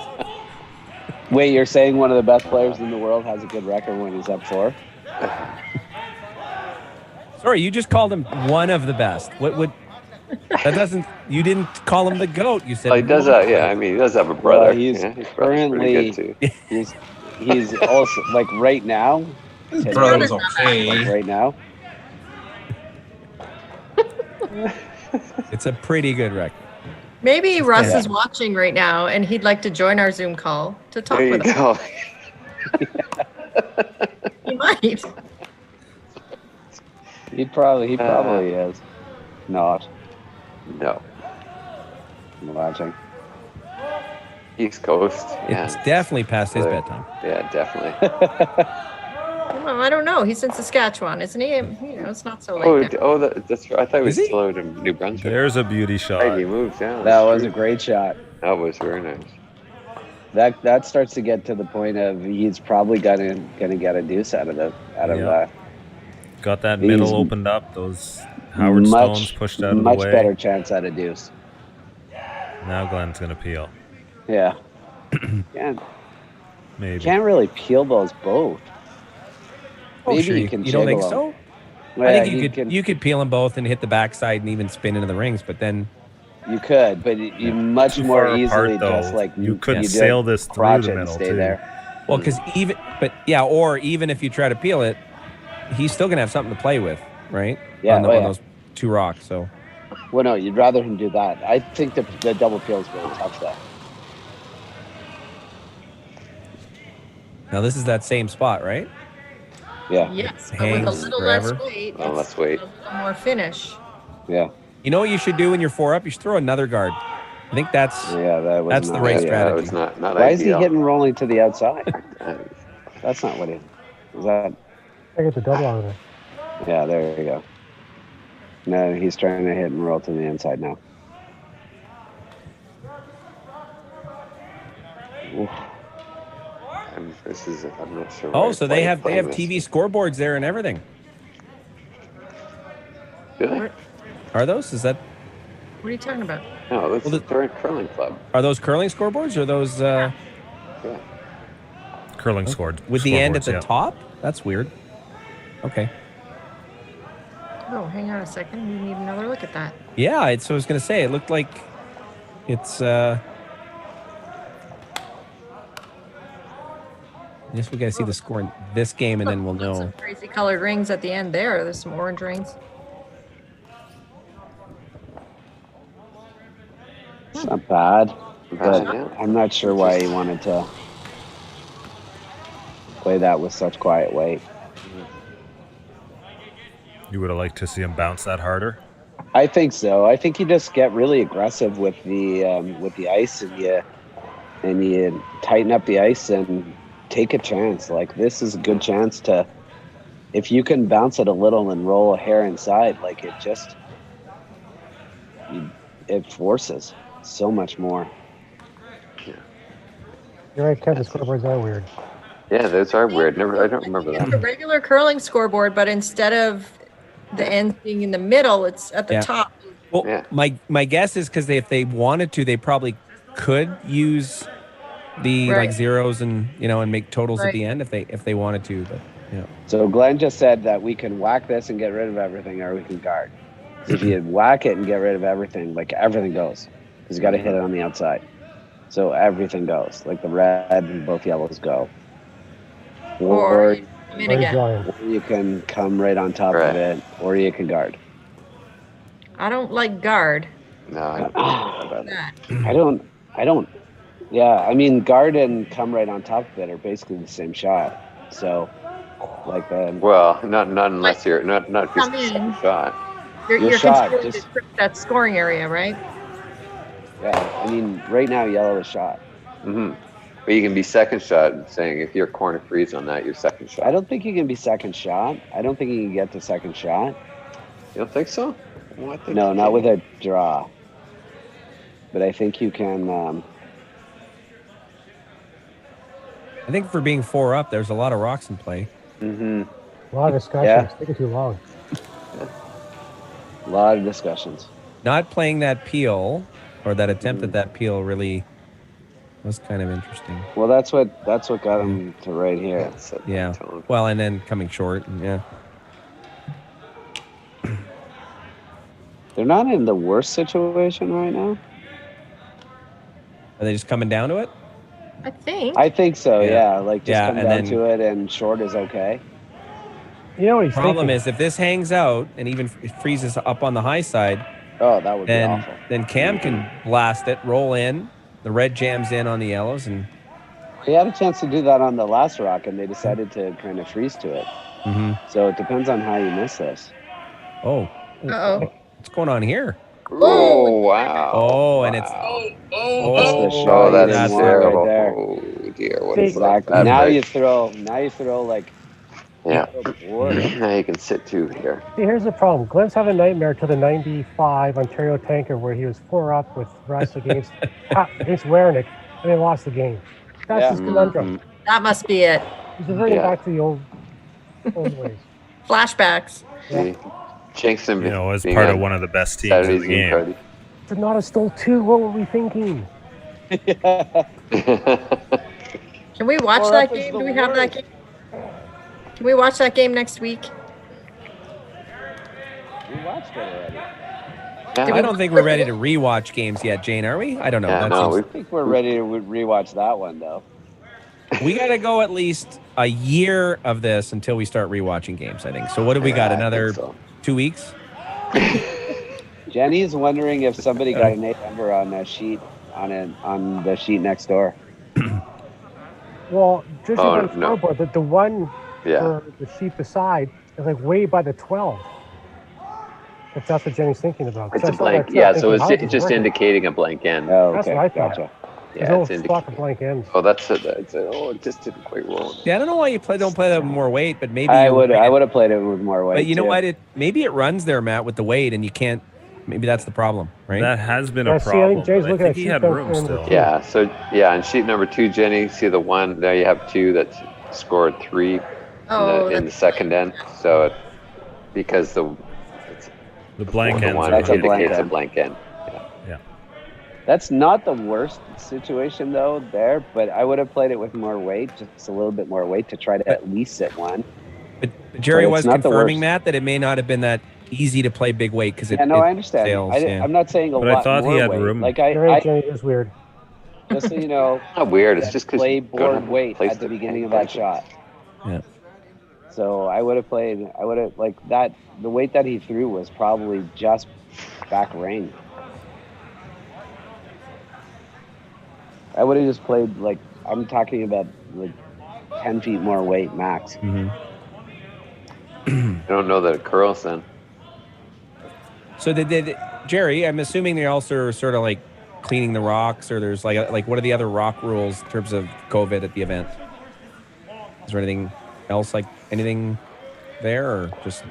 Wait, you're saying one of the best players in the world has a good record when he's up 4? Sorry, you just called him one of the best. What would that doesn't? You didn't call him the GOAT. You said. Oh, he does. I mean, he does have a brother. Well, he's currently pretty good too. He's also like right now. His brother's okay. Like right now. It's a pretty good record. Maybe Russ is watching right now, and he'd like to join our Zoom call to talk with us. He might. He probably is. Not. No. I'm watching. East Coast. Yeah. It's definitely past his bedtime. Yeah, definitely. Well, I don't know. He's in Saskatchewan, isn't he? It's not so late. That's right. I thought he was still out in New Brunswick. There's a beauty shot. Right, he moved down. That was a great shot. That was very nice. That starts to get to the point of he's probably gonna get a deuce out of that. Got that middle opened up. Those Howard Stones pushed out of the way. Much better chance at a deuce. Now Glenn's gonna peel. Yeah. Maybe. Can't really peel those both. Maybe sure. You don't think so? Well, I think you could peel them both and hit the backside and even spin into the rings, but then You could, but you much Too more far easily apart, though. just like You could do sail it, this through crotch the it and middle, stay too. there. Well, because or even if you try to peel it, he's still gonna have something to play with, right? Yeah, on those two rocks. So. Well, no, you'd rather him do that. I think the double peel is really tough, though. Now this is that same spot, right? Yeah. Yes, but with a Hangs little forever. less weight. Oh, let's wait. A little more finish. Yeah. You know what you should do when you're 4-up? You should throw another guard. I think that's that's the right strategy. It's not Why ideal. is he hitting rolling to the outside? That's not what he is. That? I get the double out of it. Yeah, there you go. No, he's trying to hit and roll to the inside now. Oof. I'm not sure. Oh, so they have TV scoreboards there and everything. Really? Are those? Is that? What are you talking about? No, that's the Durant Curling Club. Are those curling scoreboards or those? Yeah. Curling scored with the end at the yeah. top. That's weird. Okay. Oh, hang on a second. We need another look at that. Yeah, so I was gonna say it looked like it's. I guess we gotta see the score in this game, and then we'll know. Some crazy colored rings at the end there. There's some orange rings. It's not bad, but I'm not sure why he wanted to play that with such quiet weight. You would have liked to see him bounce that harder? I think so. I think you just get really aggressive with the ice, and you tighten up the ice and take a chance. Like, this is a good chance to, if you can bounce it a little and roll a hair inside, like it forces so much more. You're right, Kev, the scoreboards are weird. Yeah, those are weird. I don't remember It's a that. regular curling scoreboard, but instead of the ends being in the middle, it's at the top. Well, my guess is because if they wanted to, they probably could use the like zeros and and make totals at the end if they wanted to. But So Glenn just said that we can whack this and get rid of everything, or we can guard. So if you whack it and get rid of everything, like everything goes, because you got to hit it on the outside. So everything goes, like the red and both yellows go. Or you can come right on top of it, or you can guard. I don't like guard. No, I don't. Yeah, I mean, guard and come right on top of it are basically the same shot. So, like well, not unless you're not if you're second shot. You're shot, considering that scoring area, right? Yeah, I mean, right now yellow is shot. Mm-hmm. But you can be second shot, saying if you're corner freeze on that, you're second shot. I don't think you can be second shot. I don't think you can get to second shot. You don't think so? Well, I think no, not with a draw. But I think you can. I think for being 4-up, there's a lot of rocks in play. Mm-hmm. A lot of discussions. Taking too long. A lot of discussions. Not playing that peel or that attempt at that peel really was kind of interesting. Well, that's what got him to right here. Yeah. Well, and then coming short. Yeah. They're not in the worst situation right now. Are they just coming down to it? I think so. Yeah. Like just come and down then, to it, and short is okay. You know what he's problem thinking? is if this hangs out and even freezes up on the high side. Oh, that would be awful. Then Camm can blast it, roll in. The red jams in on the yellows, and he had a chance to do that on the last rock, and they decided to kind of freeze to it. Mm-hmm. So it depends on how you miss this. Oh. Uh-oh. What's going on here? Oh, wow. Oh, and it's... That's the shot. That's terrible. Right there. Oh, dear. What See, is that? Now you throw like... Yeah. Now you can sit two here. See, here's the problem. Glenn's having a nightmare to the 95 Ontario Tankard where he was 4-up with Russ against Wernick, and they lost the game. That's his conundrum. That must be it. He's reverting back to the old ways. Flashbacks. Yeah. Jinx him. As part of one of the best teams in the game. If not a stole 2, what were we thinking? Can we watch that game? Do we have that game? Can we watch that game next week? We watched it already. I don't think we're ready to rewatch games yet, Jane. Are we? I don't know. Yeah, That no, seems- I think we're ready to rewatch that one though. we got to go at least a year of this until we start rewatching games. I think. So what do we got? I Another think so. 2 weeks? Jenny's wondering if somebody got an 8 number on a sheet on the sheet next door. Well, just Oh, on the no. scoreboard, the one Yeah. for the sheet beside is like way by the 12. If that's what Jenny's thinking about. 'Cause It's I a saw blank. that Yeah, too, so thinking, how it's does it just work? indicating a blank end. Oh, That's okay, what I thought. gotcha. There's Yeah, no it's indicating. spot for blank ends. Oh, that's it. Oh, it just didn't quite roll. Yeah, I don't know why you don't play that with more weight, but maybe I you would have played it with more weight. But you know too. what? Maybe it runs there, Matt, with the weight, and you can't. Maybe that's the problem, right? That has been Yeah, a see, I think problem. Jay's but I looking think at he sheet had number room two. still. Yeah. So yeah, on sheet number 2, Jenny, see the one there. You have 2 that scored 3 Oh, in the second end. So because the blank ends one are That's a blank indicates a end. blank end. That's not the worst situation though there, but I would have played it with more weight, just a little bit more weight to try to at least sit one. But Jerry But was it's not the confirming, worst. Matt, that it may not have been that easy to play big weight because it. Yeah, no, it I understand. Fails, yeah. I'm not saying a But I lot thought he more had weight. room. Like Jenny is weird. just so you know, Not weird. It's just because play you don't board have a weight place at the to beginning hang of that back. shot. Yeah. So I would have like that. The weight that he threw was probably just back range. I would have just played like I'm talking about like 10 feet more weight max. Mm-hmm. I don't know that it curls then. So they did, Jerry. I'm assuming they also are sort of like cleaning the rocks, or there's like what are the other rock rules in terms of COVID at the event? Is there anything else, like anything there, or just?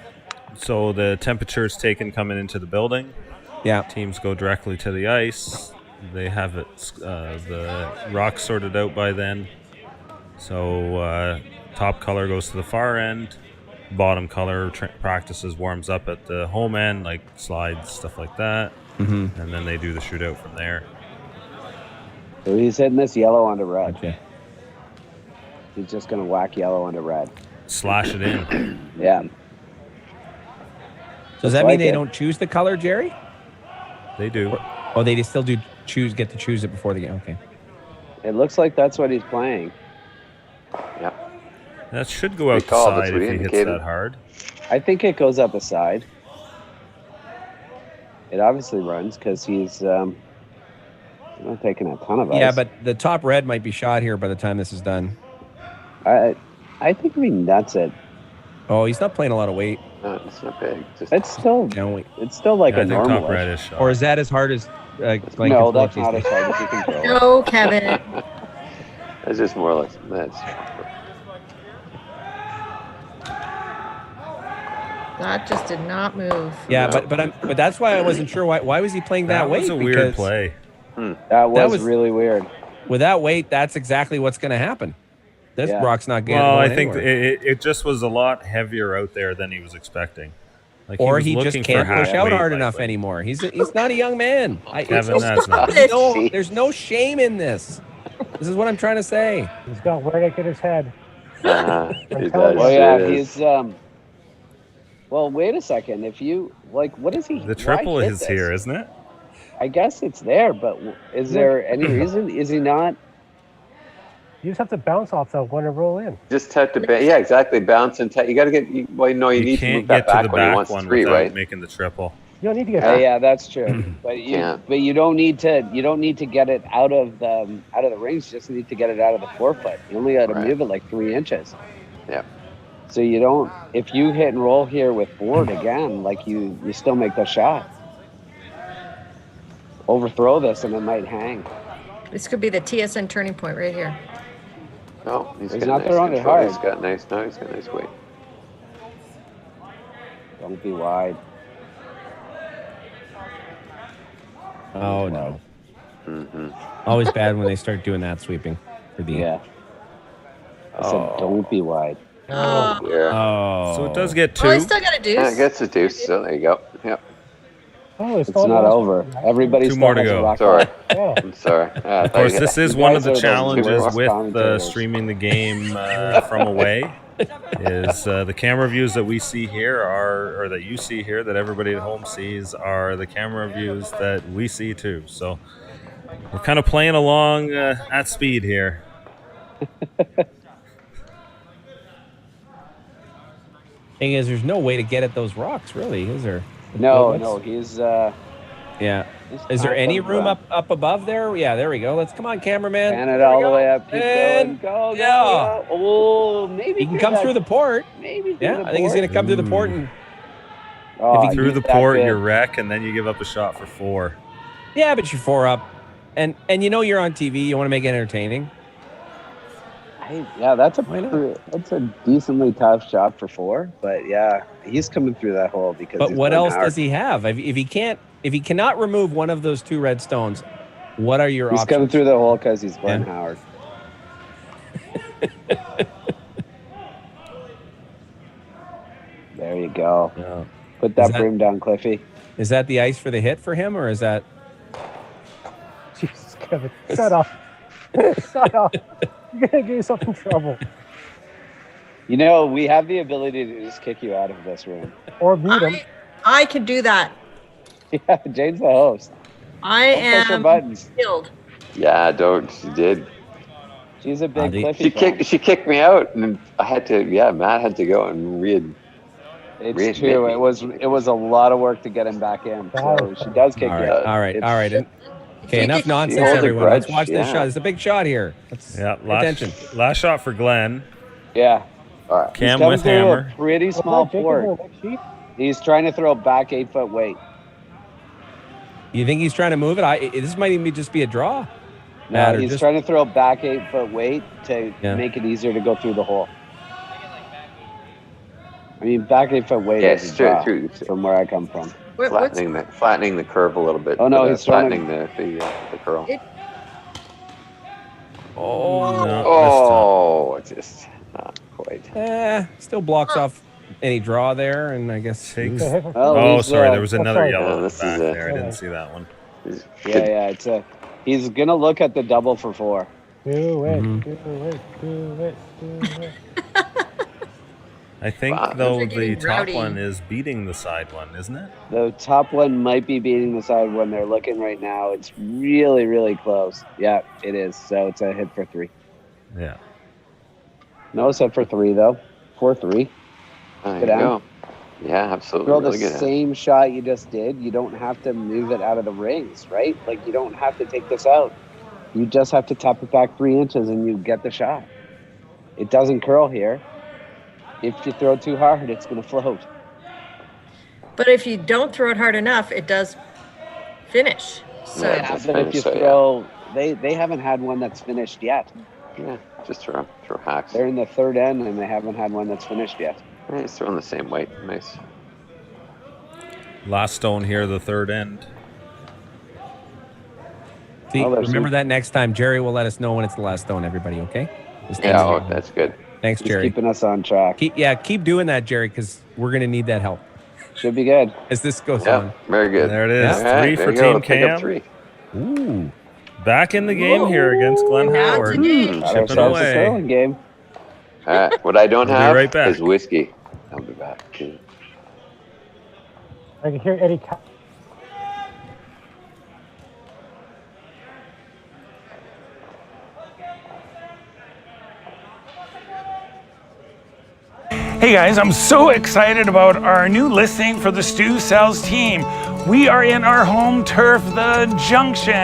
So the temperature is taken coming into the building. Yeah. Teams go directly to the ice. They have it the rock sorted out by then. So top color goes to the far end. Bottom color practices, warms up at the home end, like slides, stuff like that. Mm-hmm. And then they do the shootout from there. So he's hitting this yellow onto red. Okay. He's just gonna whack yellow onto red. Slash it in. Yeah. So does that like mean they it. don't choose the color, Jerry? They do. Oh, they still do get to choose it before the game. Okay. It looks like that's what he's playing. Yeah. That should go out the call, that's side what if he he hits indicated. that hard. I think it goes up the side. It obviously runs because he's not taking a ton of ice. Yeah, but the top red might be shot here by the time this is done. I think we nuts it. Oh, he's not playing a lot of weight. No, it's not big. Just It's still No weight. it's still like Yeah, a I think normal. top red is shot. Or is that as hard as? Blank No, as that's Phillips not is? as hard as you can throw. No, Kevin. it's just more like that's. That just did not move. Yeah, No. but that's why I wasn't sure why was he playing that, That weight? was a weird Because play. That was was- really weird. with that weight, that's exactly what's going to happen. This Yeah. rock's not getting. Well, I going think anywhere. it just was a lot heavier out there than he was expecting. Like or was he just looking for can't push half out weight, hard like, enough but- anymore. He's not a young man. Kevin, that's not. There's no shame in this. This is what I'm trying to say. He's got Wernick in his head. He does. Oh yeah, it is. he's well, wait a second. If you like, what is he? The triple why hit is this? here, isn't it? I guess it's there, but is there any reason? Is he not? You just have to bounce off that one and roll in. Just have to, yeah, exactly. Bounce and you got to get. Well, you You need to can't move that get to the back when he back wants one 3, without right? making the triple. You don't need to get Yeah, that's true. But Yeah. you don't need to. You don't need to get it out of the rings. You just need to get it out of the forefoot. You only got to Right. move it like 3 inches. Yeah. So you don't. If you hit and roll here with board again, like you still make the shot. Overthrow this and it might hang. This could be the TSN turning point right here. No, he's He's got not nice throwing it control. hard. He's got nice. No, he's got nice weight. Don't be wide. Oh no. Mm-hmm. Always bad when they start doing that sweeping for the. Yeah. I said don't be wide. Oh, Yeah. Oh. So it does get oh, I 2. still got a deuce. Yeah, it gets a deuce. So there you go. Yep. Oh, It's not over. Everybody 2 still more to has a go. rock Sorry. Yeah. I'm sorry. Of course, this is You one guys of the are the challenges worst with commentators. streaming the game from away. is the camera views that we see here or that you see here, that everybody at home sees, are the camera views that we see too. So we're kind of playing along at speed here. Thing is, there's no way to get at those rocks, really, is there? No, he's yeah. Is there any room up above there? Yeah, there we go. Let's come on, cameraman. pan it all the way up. Keep And going. Go. yeah. Oh, maybe He can come through the port. Maybe. Yeah, I think he's going to come through the port. And Oh, Through the that port, big. you wreck, and then you give up a shot for 4. yeah, but you're 4 up, and you know you're on TV. You want to make it entertaining. Yeah, that's a decently tough shot for 4. But yeah, he's coming through that hole because. But he's what Glenn else Howard. does he have? If he cannot remove one of those 2 red stones, what are your He's options? coming through the hole because he's Glenn Howard. There you go. Yeah. Put that broom down, Cliffy. Is that the ice for the hit for him, or is that? Jesus, Kevin, shut up. Shut up. You're going to get yourself in trouble. You know, we have the ability to just kick you out of this room. Or mute him. I can do that. Yeah, Jane's the host. I Don't push her am buttons. skilled. Yeah, don't. She did. She's a big the- Cliffy fan. She kicked me out, and I had to. Yeah, Matt had to go and It's true. It was a lot of work to get him back in. So she does kick All you right, out. all right, all right. Okay, enough nonsense, holds a everyone. Let's grudge, watch this yeah. shot. It's a big shot here. Let's pay attention. Last shot for Glenn. Yeah. All right. Cam He's with coming through hammer. a pretty small Jacob port. in the next sheet? He's trying to throw back 8-foot weight. You think he's trying to move it? This might even just be a draw. No, Matt, or he's just- trying to throw back 8-foot weight to Yeah. make it easier to go through the hole. I mean, back 8-foot weight Yeah, is a straight draw through. from where I come from. Flattening the curve a little bit. Oh, no, but, he's trying to- flattening the curl. Oh, Just not quite. Still blocks off any draw there, and I guess Takes. Well, Oh, he's, sorry, there was another sorry. yellow Yeah, in the this is back a- there. I didn't see that one. Yeah, he's gonna look at the double for 4. Do it, Mhm. do it, do it, do it. I think, Wow. though, They're the getting top rowdy. one is beating the side one, isn't it? The top one might be beating the side one. They're looking right now. It's really, really close. Yeah, it is. So it's a hit for 3. Yeah. No, it's hit for 3 though. 4-3. There you Good down. go. Yeah, absolutely. Throw the Really good. same shot you just did. You don't have to move it out of the rings, right? Like you don't have to take this out. You just have to tap it back 3 inches and you get the shot. It doesn't curl here. If you throw too hard, it's going to float. But if you don't throw it hard enough, it does finish. So Yeah. Just But if you finish, so, yeah. throw, they haven't had one that's finished yet. Yeah, just throw hacks. They're in the third end and they haven't had one that's finished yet. Yeah, he's throwing the same weight. Nice. Last stone here, the third end. See, Oh, there's remember some- that next time. Jerry will let us know when it's the last stone, everybody, okay? Just Yeah, thanks, that's good. thanks, He's Jerry. keeping us on track. Keep doing that, Jerry, because we're going to need that help Should be good. as this goes Yeah, on. very good. There it is. All right, 3 there for you go. Team Pick up Cam. 3. Ooh. Back in the game here against Glenn Now Howard. it's a game. Got Chipping ourselves a away. curling game. All right, what I don't We'll be have right back. is whiskey. I'll be back. I can hear Eddie. Hey guys, I'm so excited about our new listing for the Stu Sells team. We are in our home turf, the Junction,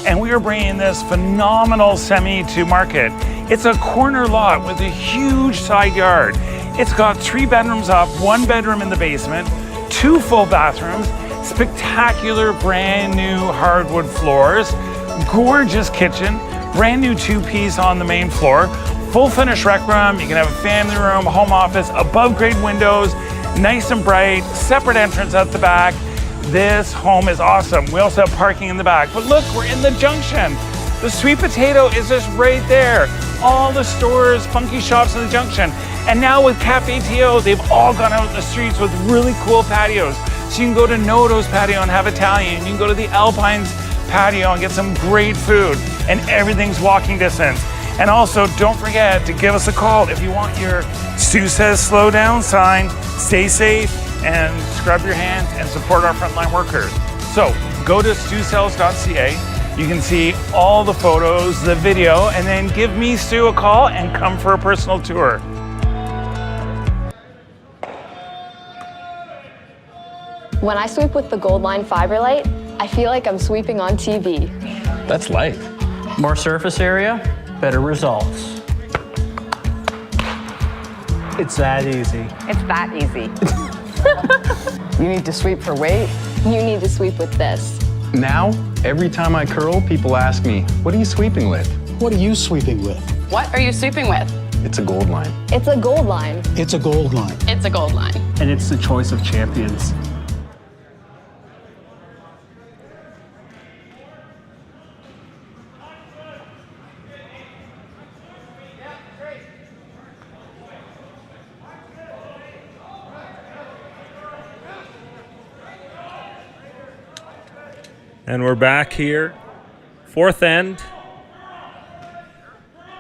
and we are bringing this phenomenal semi to market. It's a corner lot with a huge side yard. It's got 3 bedrooms up, 1 bedroom in the basement, 2 full bathrooms, spectacular brand new hardwood floors, gorgeous kitchen, brand new 2-piece on the main floor, full finished rec room. You can have a family room, home office, above grade windows, nice and bright, separate entrance at the back. This home is awesome. We also have parking in the back. But look, we're in the Junction. The Sweet Potato is just right there. All the stores, funky shops in the Junction. And now with Cafe TO, they've all gone out in the streets with really cool patios. So you can go to Noto's patio and have Italian. You can go to the Alpines patio and get some great food. And everything's walking distance. And also, don't forget to give us a call if you want your Stu Says Slow Down sign. Stay safe and scrub your hands and support our frontline workers. So go to stusells.ca. You can see all the photos, the video, and then give me, Stu, a call and come for a personal tour. When I sweep with the Gold Line Fiber Light, I feel like I'm sweeping on TV. That's light. More surface area, better results. It's that easy. It's that easy. You need to sweep for weight? You need to sweep with this. Now, every time I curl, people ask me, what are you sweeping with? What are you sweeping with? What are you sweeping with? It's a Gold Line. It's a Gold Line. It's a Gold Line. It's a Gold Line. And it's the choice of champions. And we're back here. Fourth end.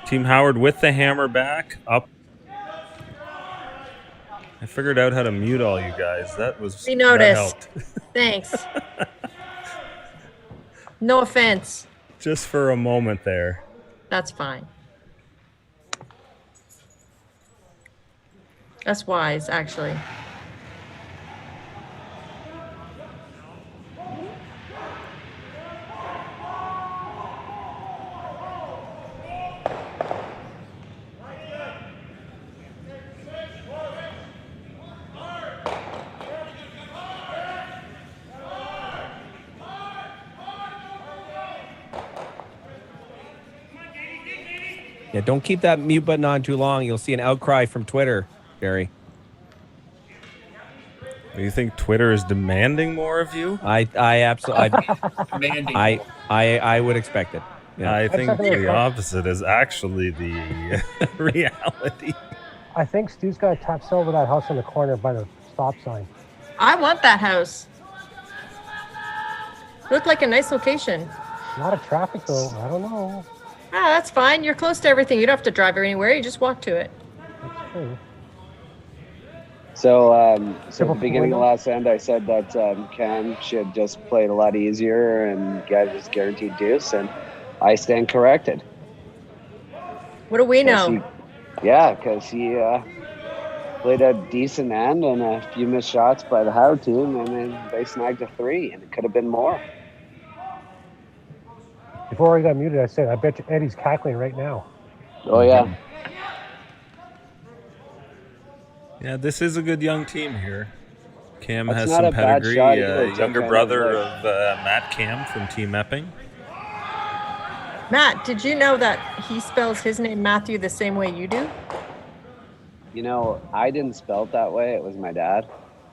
Team Howard with the hammer back up. I figured out how to mute all you guys. That was We noticed. That helped. Thanks. No offense. Just for a moment there. That's fine. That's wise, actually. Yeah, don't keep that mute button on too long. You'll see an outcry from Twitter, Gary. Do you think Twitter is demanding more of you? I absolutely, Demanding. I would expect it. Yeah. I think the opposite is actually the reality. I think Stu's got to tap over that house in the corner by the stop sign. I want that house. Looked like a nice location. A lot of traffic though. I don't know. Ah, that's fine. You're close to everything. You don't have to drive anywhere. You just walk to it. That's true. So, at the beginning of last end, I said that Camm should just play it a lot easier and get his guaranteed deuce, and I stand corrected. What do we know? Because he played a decent end and a few missed shots by the Howe team, and then they snagged a 3, and it could have been more. Before I got muted, I said, I bet you Eddie's cackling right now. Oh, yeah. Yeah, this is a good young team here. Camm That's has not some a bad pedigree. shot either. It's Younger kind brother of of Matt Camm from Team Epping. Matt, did you know that he spells his name Matthew the same way you do? You know, I didn't spell it that way. It was my dad.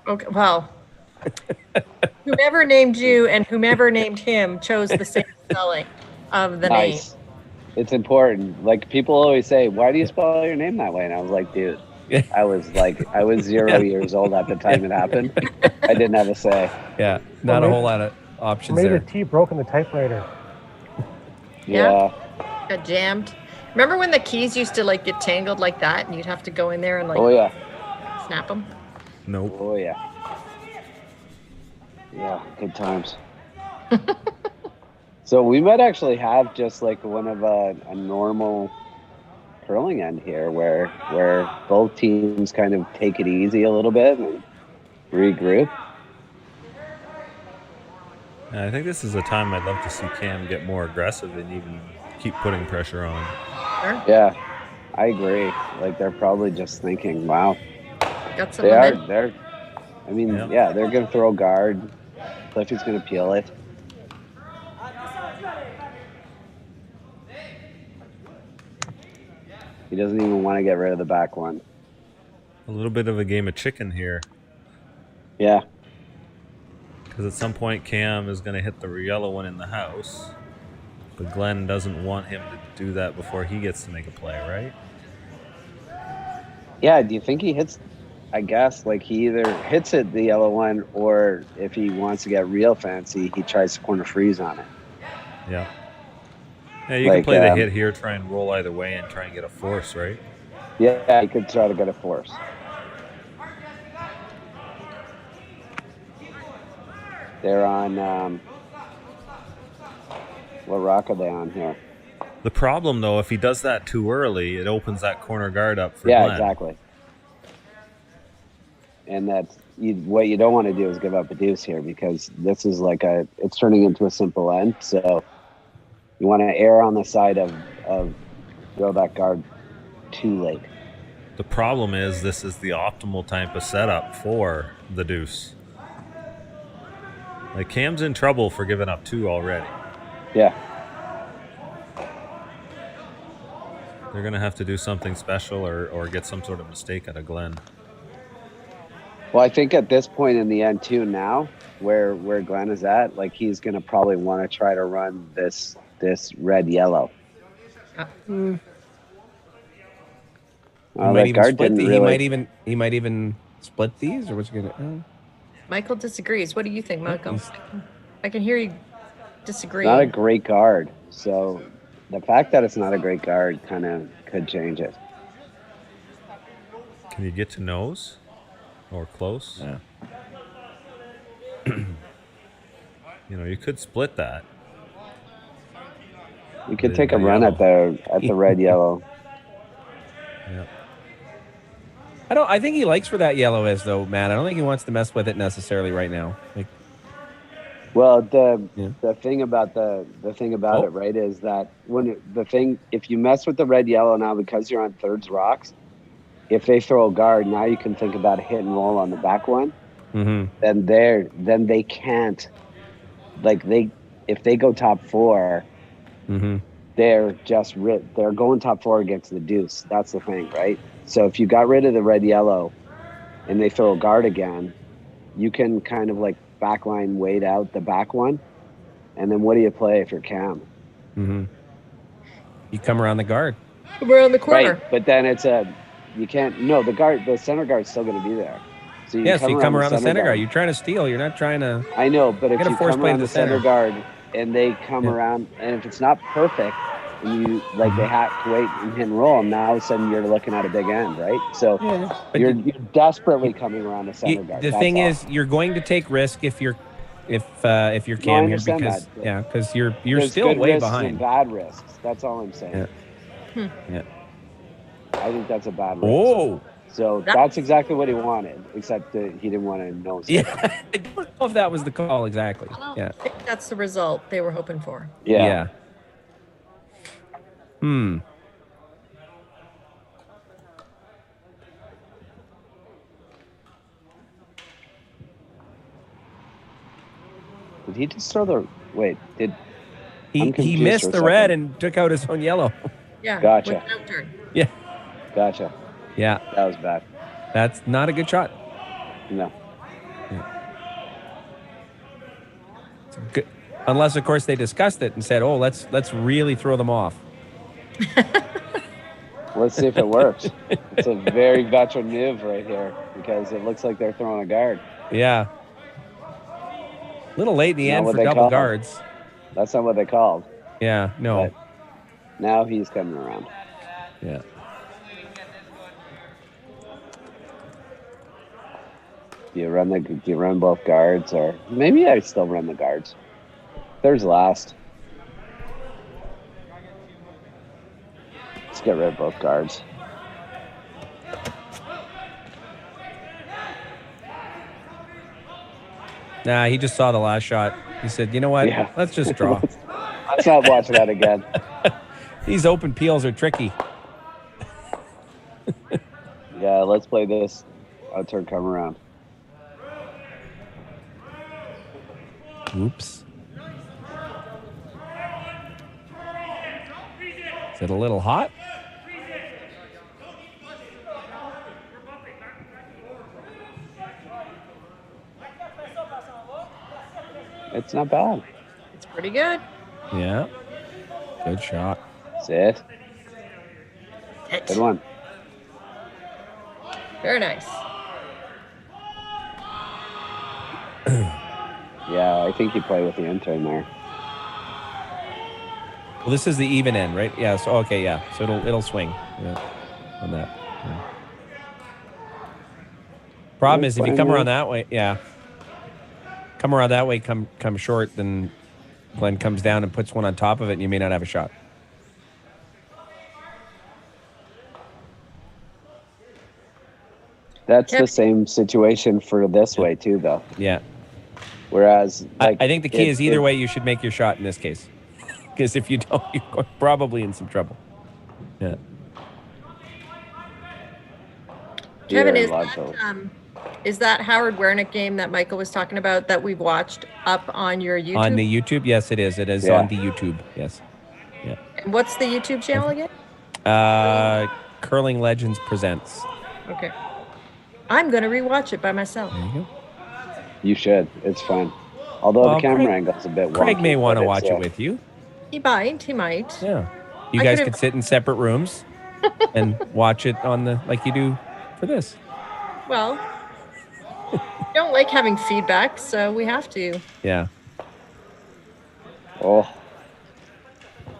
Okay, well, whomever named you and whomever named him chose the same spelling of the name. Nice. It's important. Like, people always say, why do you spell your name that way? And I was like, dude, I was 0 years old at the time it happened. I didn't have a say. Yeah, not a whole lot of options Maybe there. the T broke in the typewriter. Yeah. Got jammed. Remember when the keys used to like get tangled like that and you'd have to go in there and like Oh, yeah. snap them? Nope. Oh, yeah. Yeah, good times. So we might actually have just like one of a normal curling end here where both teams kind of take it easy a little bit and regroup. I think this is a time I'd love to see Camm get more aggressive and even keep putting pressure on. Sure. Yeah, I agree. Like, they're probably just thinking, wow. Got some They are. momentum. They're going to throw guard. Cliffy's going to peel it. He doesn't even want to get rid of the back one. A little bit of a game of chicken here. Yeah. Because at some point Camm is going to hit the yellow one in the house. But Glenn doesn't want him to do that before he gets to make a play, right? Yeah, do you think he hits? I guess, like, he either hits it, the yellow one, or if he wants to get real fancy, he tries to corner freeze on it. Yeah. Yeah, you can play the hit here, try and roll either way, and try and get a force, right? Yeah, you could try to get a force. They're on, what rock are they on here? The problem, though, if he does that too early, it opens that corner guard up for Yeah, Glenn. exactly. And that's what you don't want to do is give up a deuce here, because this is like it's turning into a simple end. So you want to err on the side of throw that guard too late. The problem is this is the optimal type of setup for the deuce. Like, Cam's in trouble for giving up 2 already. Yeah. They're going to have to do something special or get some sort of mistake out of Glenn. Well, I think at this point in the end too, now where Glenn is at, like, he's going to probably want to try to run this red yellow. He might even split he might even split these, or what's he gonna? Michael disagrees. What do you think, Michael? I can hear you disagree. Not a great guard. So the fact that it's not a great guard kind of could change it. Can you get to nose or close? Yeah. You could split that. You could take a run at the red yellow. Yeah. I think he likes where that yellow is, though, Matt. I don't think he wants to mess with it necessarily right now. Well, the thing about it, right, is that if you mess with the red yellow now, because you're on thirds rocks, if they throw a guard, now you can think about a hit and roll on the back one. Mm-hmm. Then they can't, if they go top 4, mm-hmm. they're going top 4 against the deuce. That's the thing, right? So if you got rid of the red yellow and they throw a guard again, you can kind of like backline wait out the back one, and then what do you play if you're Camm? Mm-hmm. You come around the guard. We're on the corner. Right, but then the center guard's still going to be there. So you come around the center guard. You're trying to steal. You're not trying to. I know, but if you force come play around to the center guard and they come around, and if it's not perfect, and you they have to wait and hit and roll, now all of a sudden you're looking at a big end, right? So you're desperately coming around the center guard. The thing is, you're going to take risk if you're Camm here, because you're still way behind. And bad risks. That's all I'm saying. Yeah. I think that's a bad risk. Oh. So that's exactly what he wanted, except that he didn't want to know. Yeah, I don't know if that was the call exactly. I think that's the result they were hoping for. Yeah. Did he just throw the? Wait, did he missed the red and took out his own yellow? Yeah. Gotcha. Yeah. Gotcha. Yeah. That was bad. That's not a good shot. No. It's good. Unless, of course, they discussed it and said, "Oh, let's really throw them off." Let's see if it works. It's a very veteran move right here, because it looks like they're throwing a guard. Yeah. A little late in the end for double guards. That's not what they called. Yeah, no. But now he's coming around. Yeah. Do you run both guards, or maybe I still run the guards? There's last. Let's get rid of both guards. Nah, he just saw the last shot. He said, "You know what? Yeah. Let's just draw." Let's not watch that again. These open peels are tricky. Yeah, let's play this. I'll turn come around. Oops. Is it a little hot? It's not bad. It's pretty good. Yeah. Good shot. That's it. Good one. Very nice. Yeah, I think you play with the intern there. Well, this is the even end, right? Yeah. So okay, yeah. So it'll swing. Yeah, on that. Yeah. Problem is, if you come around that way, yeah. Come around that way, come short, then Glenn comes down and puts one on top of it, and you may not have a shot. That's the same situation for this way too, though. Yeah. Whereas, like, I think the key is either way, you should make your shot in this case, because if you don't, you're probably in some trouble. Yeah. Kevin, is that Howard Wernick game that Michael was talking about that we've watched up on your YouTube? On the YouTube, yes, it is. It is on the YouTube, yes. Yeah. And what's the YouTube channel again? Curling Legends Presents. Okay. I'm going to rewatch it by myself. There you go. You should. It's fun. Although the camera angle's a bit wonky. Craig may want to watch it with you. He might. Yeah. You guys could sit in separate rooms and watch it on like you do for this. Well, we don't like having feedback, so we have to. Yeah. Oh.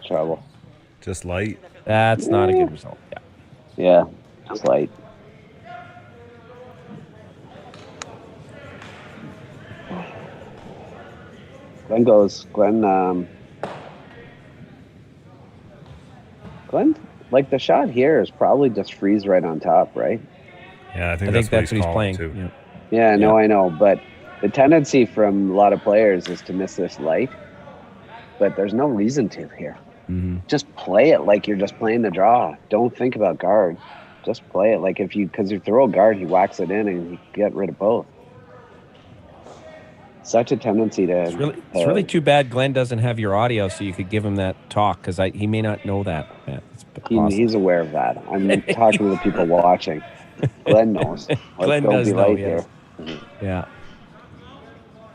Trouble. Just light. That's not a good result. Yeah. Yeah. Just light. Glenn, like the shot here is probably just freeze right on top, right? Yeah, I think that's what he's playing too. Yeah, no, I know, but the tendency from a lot of players is to miss this light, but there's no reason to here. Mm-hmm. Just play it like you're just playing the draw. Don't think about guard. Just play it like because you throw a guard, he whacks it in and you get rid of both. Such a tendency to. It's really too bad Glenn doesn't have your audio, so you could give him that talk, because he may not know that. He's aware of that. I'm talking to the people watching. Glenn knows. Glenn does know. Yes. Yeah.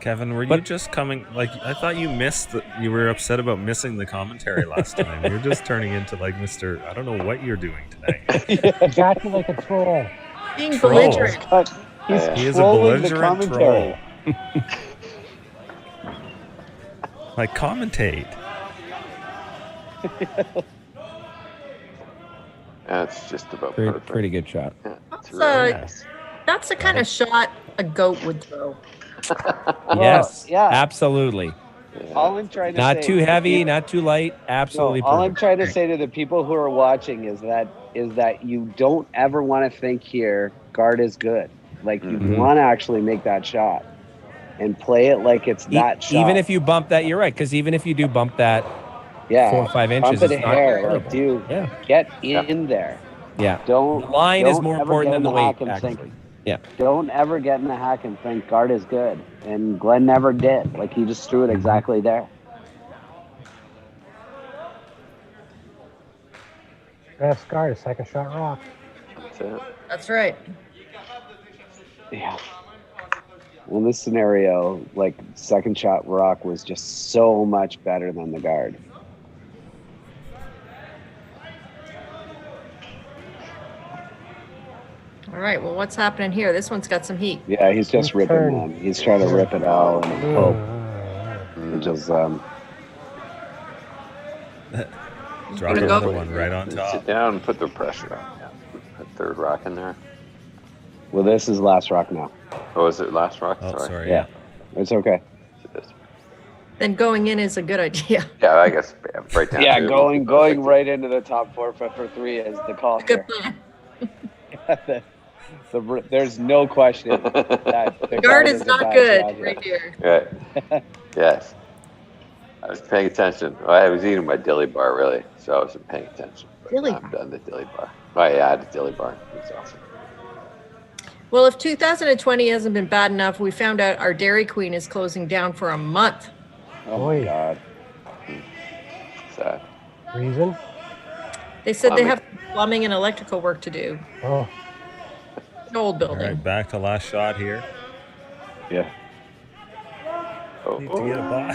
Kevin, were you just coming? Like, I thought you missed. You were upset about missing the commentary last time. You're just turning into like Mr. I don't know what you're doing today. Exactly like a troll. Being belligerent. He is a belligerent troll. Like, commentate. That's just about perfect. Pretty good shot. Yeah, that's the kind of shot a goat would throw. Yes, absolutely. All I'm trying to not say, too heavy, not too light. Absolutely. All I'm trying to say to the people who are watching is that you don't ever want to think here guard is good. Like, you want to actually make that shot and play it like it's that shot. Even if you bump that, you're right. Because even if you do bump that 4 or 5 inches, bump it it's not hair. Like, get in there. Yeah. The line is more important than the weight. Yeah. Don't ever get in the hack and think guard is good. And Glenn never did. Like, he just threw it exactly there. Best guard, a second shot rock. That's it. That's right. Yeah. In this scenario, like, second shot rock was just so much better than the guard. All right, well, what's happening here? This one's got some heat. Yeah, he's just ripping them. He's trying to rip it out and hope. Just, drop another one right on top. Sit down and put the pressure on. Yeah. Put third rock in there. Well, this is last rock now. Oh, is it last rock? Oh, sorry. Yeah. It's okay. Then going in is a good idea. Yeah, I guess right down. Yeah, going right into the top 4 for 3 is the call. Good plan. There's no question that the guard is not good right here. Right. Yes. I was paying attention. Well, I was eating my dilly bar, really, so I wasn't paying attention. Dilly I'm done the dilly bar. Oh, yeah, I had a dilly bar. It's awesome. Well, if 2020 hasn't been bad enough, we found out our Dairy Queen is closing down for a month. Oh, my God. Sad. Reason? They said they have plumbing and electrical work to do. Oh. An old building. All right, back to last shot here. Yeah. Need to get a by.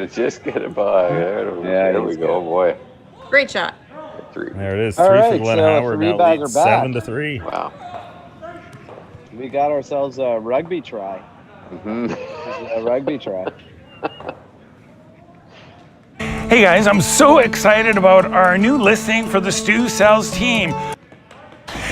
Just get it by. There we go, boy. Great shot. 3. There it is. All 3 right, for Glenn so Howard. three Now bags leads are back. 7-3. Wow. We got ourselves a rugby try. A rugby try. Hey, Hey guys, I'm so excited about our new listing for the Stu Sells team.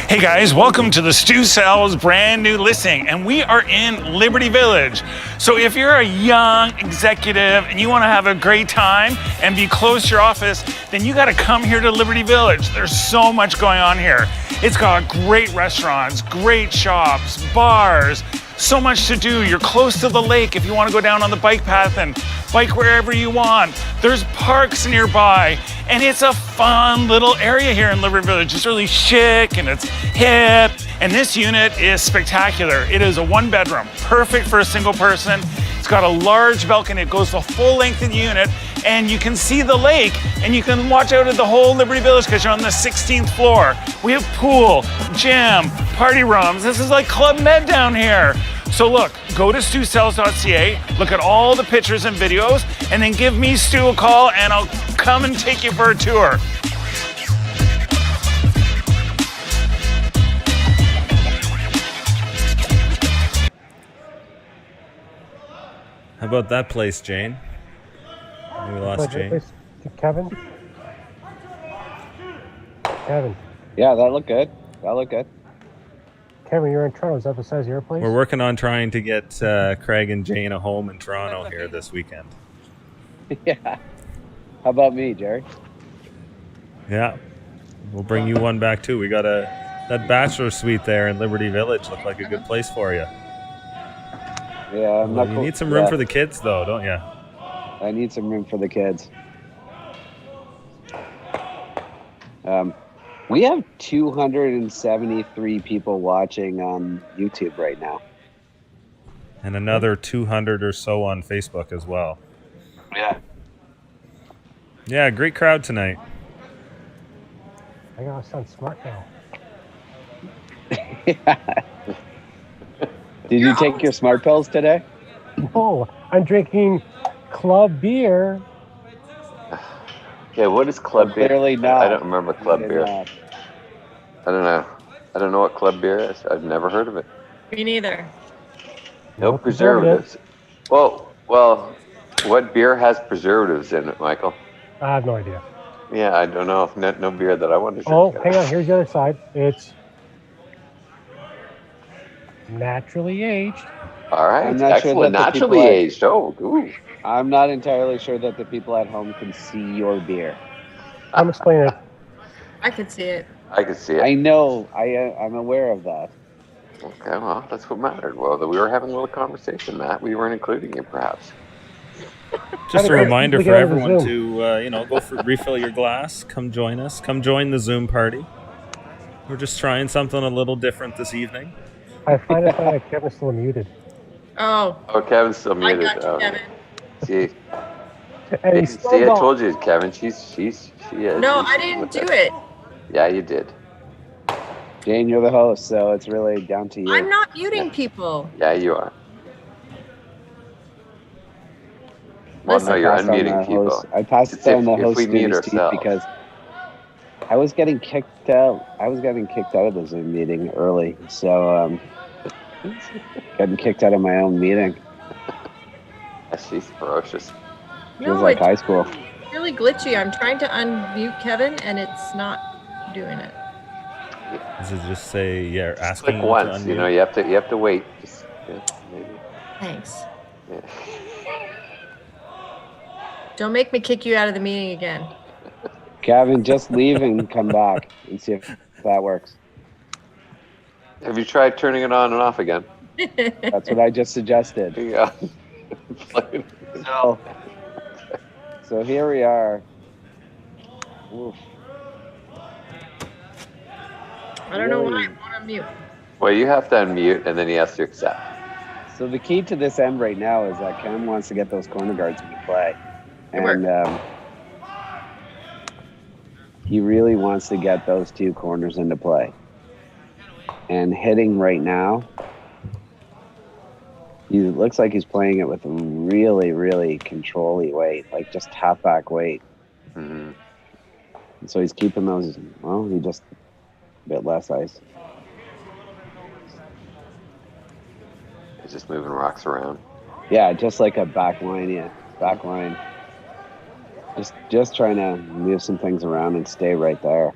Hey guys, welcome to the Stu Sells brand new listing, and we are in Liberty Village. So if you're a young executive and you want to have a great time and be close to your office, then you got to come here to Liberty Village. There's so much going on here. It's got great restaurants, great shops, bars, so much to do. You're close to the lake if you want to go down on the bike path and bike wherever you want. There's parks nearby, and it's a fun little area here in Liberty Village. It's really chic and it's hip, and this unit is spectacular. It is a 1-bedroom, perfect for a single person. It's got a large balcony. It goes the full length of the unit, and you can see the lake, and you can watch out at the whole Liberty Village because you're on the 16th floor. We have pool, gym, party rooms. This is like Club Med down here. So look, go to stusells.ca, look at all the pictures and videos, and then give me Stu a call, and I'll come and take you for a tour. How about that place, Jane? We lost Jane. Kevin? Kevin. Yeah, that looked good. That looked good. Kevin, you're in Toronto. Is that the size of your place? We're working on trying to get Craig and Jane a home in Toronto here this weekend. Yeah. How about me, Jerry? Yeah. We'll bring you one back too. We got that bachelor suite there in Liberty Village. Looked like a good place for you. Yeah, I'm not You cool. need some room for the kids though, don't you? I need some room for the kids. We have 273 people watching on YouTube right now. And another 200 or so on Facebook as well. Yeah. Yeah, great crowd tonight. I gotta sound smart now. Did you take your smart pills today? No, I'm drinking club beer. Yeah, what is club beer? Clearly not. I don't remember club beer. Not. I don't know. I don't know what club beer is. I've never heard of it. Me neither. No preservatives. Well, what beer has preservatives in it, Michael? I have no idea. Yeah, I don't know. No beer that I want to drink. Oh, hang on. Here's the other side. It's naturally aged. All right. I'm not Excellent. sure that the Naturally people aged. Oh, ooh. I'm not entirely sure that the people at home can see your beer. I'm explaining it. I could see it. I can see it. I know. I'm aware of that. Okay, well, that's what mattered. Well, we were having a little conversation, Matt. We weren't including you, perhaps. Just a reminder for everyone to, refill your glass. Come join us. Come join the Zoom party. We're just trying something a little different this evening. I find it like Kevin's still muted. Oh. Oh, Kevin's still I muted. got you, Kevin. See, And he's see, I told you, Kevin. She is. No, I didn't do it. Yeah, you did. Jane, you're the host, so it's really down to you. I'm not muting people. Yeah, you are. Well, no, you're unmuting people. I passed down the host if we mute duties to you ourselves. because I was getting kicked out. I was getting kicked out of the Zoom meeting early, so getting kicked out of my own meeting. She's ferocious. It was like high school. It's really glitchy. I'm trying to unmute Kevin, and it's not doing it. Does it just say, yeah, asking Click you to once. unmute? You know, you have to wait. Just, maybe. Thanks. Yeah. Don't make me kick you out of the meeting again. Gavin, just leave and come back and see if that works. Have you tried turning it on and off again? That's what I just suggested. Yeah. So here we are. Oof. I don't know why I want to mute. Well, you have to unmute, and then he has to accept. So the key to this end right now is that Camm wants to get those corner guards into play. And he really wants to get those two corners into play. And hitting right now, he looks like he's playing it with a really, really control-y weight, like just half-back weight. Mm-hmm. And so he's keeping those, well, he just a bit less ice. He's just moving rocks around. Yeah, just like a back line, back line. Just trying to move some things around and stay right there.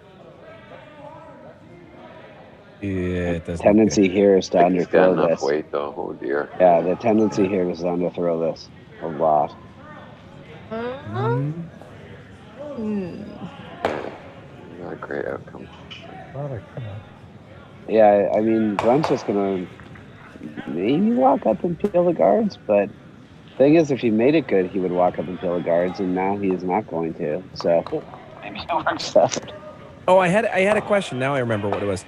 Yeah, it doesn't. Tendency here is to He's got underthrow enough this. weight though. Oh dear. Yeah, the tendency here is to underthrow this a lot. Hmm. Not a great outcome. Yeah, I mean, Glenn's just gonna maybe walk up and peel the guards, but thing is, if he made it good, he would walk up and peel the guards, and now he is not going to. So maybe it works out. Oh, I had a question. Now I remember what it was.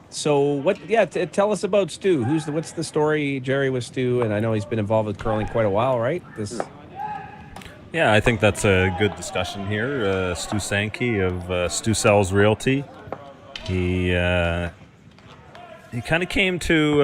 So what? Yeah, tell us about Stu. What's the story, Jerry, with Stu? And I know he's been involved with curling quite a while, right? Yeah, I think that's a good discussion here. Stu Sankey of Stu Sells Realty. He kind of came to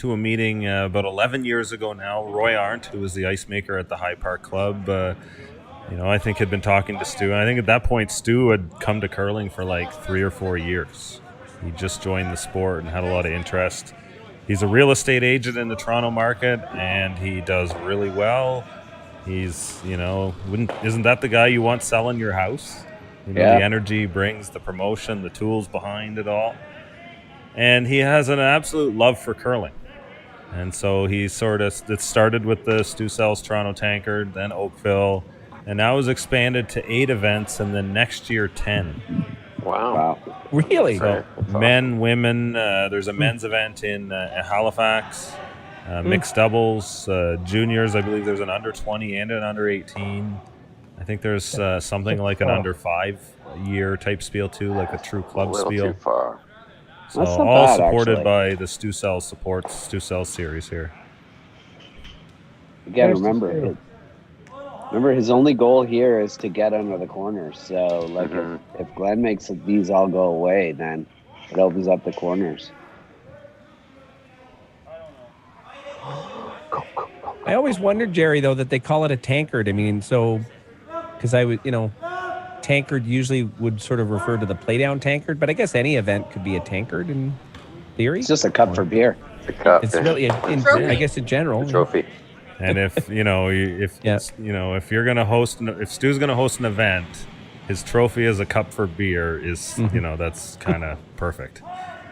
a meeting about 11 years ago now. Roy Arndt, who was the ice maker at the High Park Club, I think had been talking to Stu. And I think at that point, Stu had come to curling for like 3 or 4 years. He just joined the sport and had a lot of interest. He's a real estate agent in the Toronto market, and he does really well. He's, isn't that the guy you want selling your house? The energy he brings, the promotion, the tools behind it all. And he has an absolute love for curling. And so he it started with the Stu Sells Toronto Tankard, then Oakville, and now has expanded to 8 events, and then next year 10. Wow. Really? So men, women, there's a men's event in Halifax, mixed doubles, juniors, I believe there's an under 20 and an under 18. I think there's something like an under 5 year type spiel too, like a true club spiel. Too far. So all bad, supported by the Stu Sells Stu Sells series here. Again, remember his only goal here is to get under the corners. So like if Glenn makes these all go away, then it opens up the corners. I always wondered, Jerry, though, that they call it a tankard. I mean, so because I would, tankard usually would sort of refer to the playdown tankard, but I guess any event could be a tankard in theory. It's just a cup for beer. The cup. It's really, I guess, in general. The trophy. And if you're gonna host, if Stu's gonna host an event, his trophy as a cup for beer is, that's kind of perfect.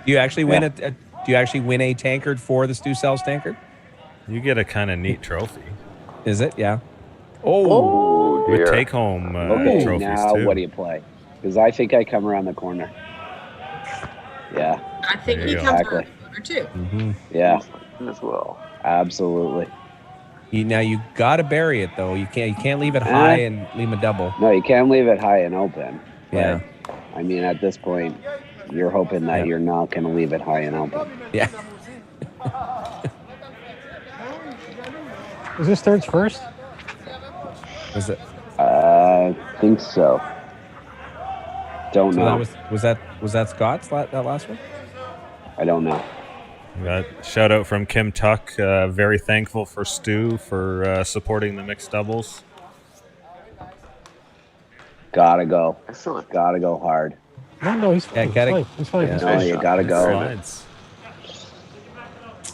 Do you actually win do you actually win a tankard for the Stu Sells Tankard? You get a kind of neat trophy. Is it? Yeah. Oh, with take home trophies now too. What do you play? Because I think I come around the corner. Yeah. I think he comes around the corner too. Yeah. As well. Absolutely. You got to bury it though. You can't leave it high and leave a double. No, you can't leave it high and open. Yeah. I mean, at this point, you're hoping that you're not going to leave it high and open. Yeah. Is this thirds first? Was it? I think so. Don't know. Was that Scott's that last one? I don't know. Shout out from Kim Tuck. Very thankful for Stu for supporting the mixed doubles. Gotta go. Excellent. Gotta go hard. No, he's fine. He's fine. Yeah. No, you gotta go.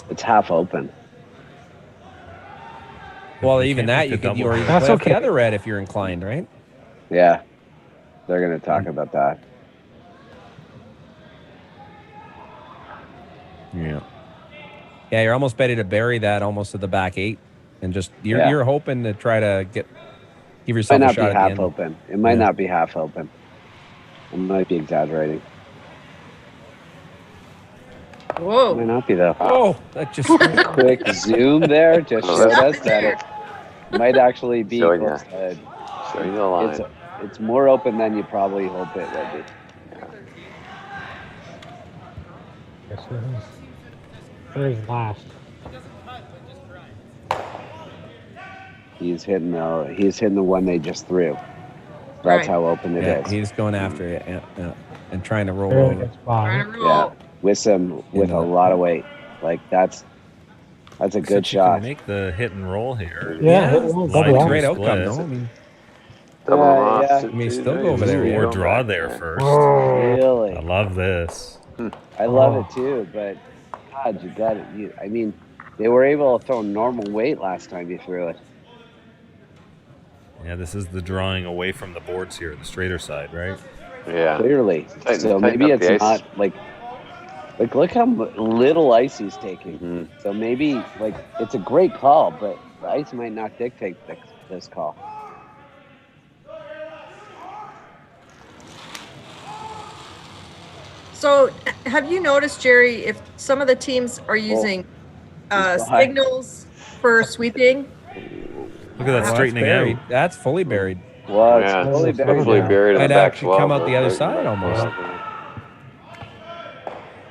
It's half open. Well, even that you could play off the other red if you're inclined, right? Yeah, they're gonna talk about that. Yeah. Yeah, you're almost ready to bury that almost to the back 8, and just you're hoping to try to give yourself a shot at the end. It might not be half open. It might not be half open. I might be exaggerating. Whoa. It might not be though. Oh, that just quick zoom there just showed us that it might actually be. Showing you the line. It's more open than you probably hope it would be. Yes, it is. Third last. He's hitting the one they just threw. That's how open it is. He's going after it and trying to roll over. Yeah, with a lot of weight. Like that's a good shot. Make the hit and roll here. Great outcome. No? I mean, I mean, still go over there. Or draw there first. Really? I love this. I love it too, but God, you got it. I mean, they were able to throw normal weight last time you threw it. Yeah, this is the drawing away from the boards here, the straighter side, right? Yeah. Clearly. So maybe it's not like look how little ice he's taking. So maybe like it's a great call, but the ice might not dictate this call. So have you noticed, Jerry, if some of the teams are using signals for sweeping? Look at that straightening out. That's fully buried. Well, Yeah, it's fully buried. fully buried in Might the back actually come out the other right side in the almost. back.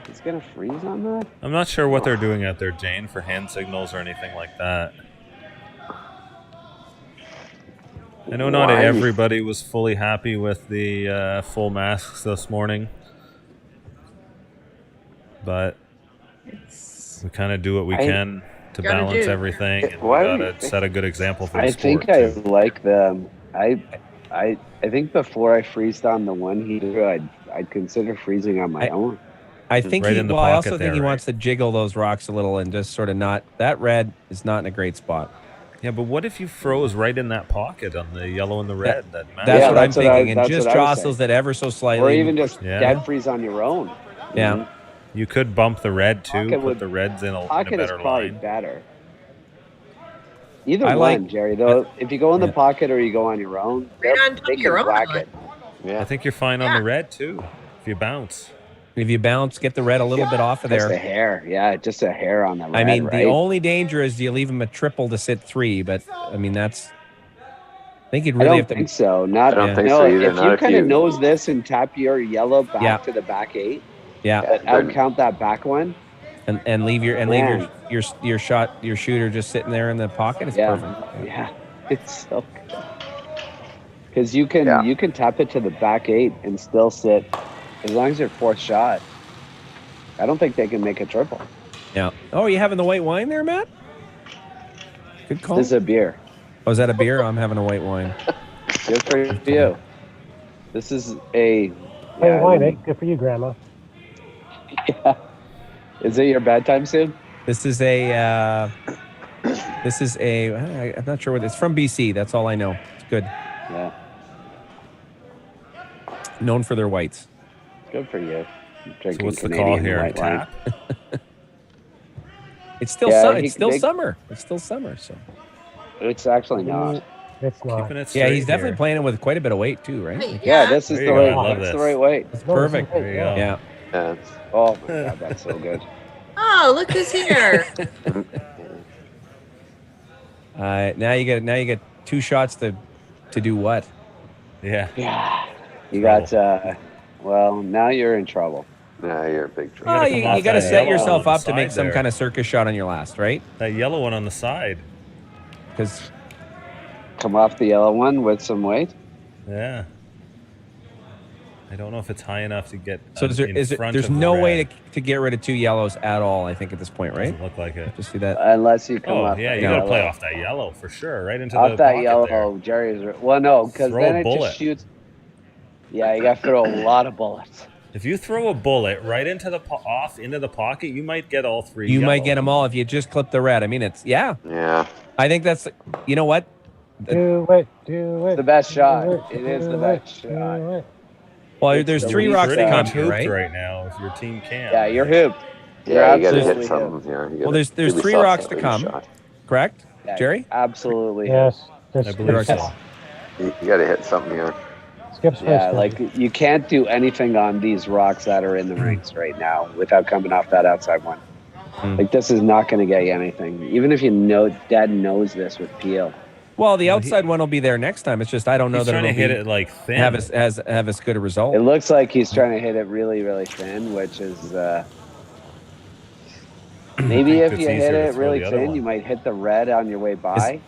It's gonna freeze on that. I'm not sure what they're doing out there, Jane, for hand signals or anything like that. I know not everybody was fully happy with the full masks this morning, but we kind of do what we can to balance everything, and we gotta set a good example for the sport. I think I like them. I think before I freezed on the one he drew, I'd consider freezing on my own. I think I also think he wants to jiggle those rocks a little and just sort of not. That red is not in a great spot. Yeah, but what if you froze right in that pocket on the yellow and the red? That's what I'm thinking, and just jostles it ever so slightly. Or even just dead freeze on your own. Yeah. You could bump the red too, put the reds in a Pocket better is probably line. better. Either one, Jerry. Though, if you go in the pocket or you go on your own, they can whack it. Yeah, I think you're fine on the red too. If you bounce. If you bounce, get the red a little bit off of there. Just a hair. Yeah, just a hair on the red. I mean, right? the only danger is you leave him a triple to sit 3, but I mean, that's. I think you'd really have to. I don't think so. I don't think so either. If you kind of nose this and tap your yellow back to the back 8, but count that back one, and leave your your shooter just sitting there in the pocket. It's perfect. Yeah, it's so good. Because you can tap it to the back 8 and still sit. As long as your 4th shot, I don't think they can make a triple. Yeah. Oh, are you having the white wine there, Matt? Good call. This is a beer. Oh, is that a beer? I'm having a white wine. Good for you. This is a white wine, eh? Good for you, Grandma. Yeah. Is it your bedtime soon? This is a. I'm not sure what it's from. BC. That's all I know. It's good. Yeah. Known for their whites. Good for you. So what's the call here? Tap? It's still it's still summer. It's still summer, so. It's actually not. It's not. Yeah, he's definitely playing it with quite a bit of weight too, right? Yeah, this is the right. That's the right weight. It's perfect. There you go. Yeah. Oh my God, that's so good. Oh, look who's here! Now you get 2 shots to do what? Yeah. Yeah. You got. Well, now you're in trouble. Now you're in big trouble. Oh, you got to set yourself up to make some kind of circus shot on your last, right? That yellow one on the side. Because come off the yellow one with some weight. Yeah. I don't know if it's high enough to get. So there's no way to get rid of 2 yellows at all. I think at this point, right? Doesn't look like it. Just see that. Unless you come off. Yeah, you got to play off that yellow for sure, right into off the that pocket yellow. there. Jerry's. Well, no, because then it just shoots. Yeah, you got to throw a lot of bullets. If you throw a bullet right into the into the pocket, you might get all 3. You might get them all if you just clip the red. I mean, it's Yeah. I think that's. You know what? Do it. The best shot. It is the best shot. Well, there's 3 rocks to come here, right? Right now, if your team can. Yeah, you're hooped. Yeah, you got to hit something here. Well, there's 3 rocks to come. Correct, Jerry? Absolutely. Yes. I believe so. You got to hit something here. Yeah, like you can't do anything on these rocks that are in the rings right now without coming off that outside one. Like this is not going to get you anything, even if you know Dad knows this with Peel. Well, the outside one will be there next time. It's just I don't know He's that trying it'll to hit it like thin. have as good a result. It looks like he's trying to hit it really, really thin, which is maybe if you hit it really thin, you might hit the red on your way by.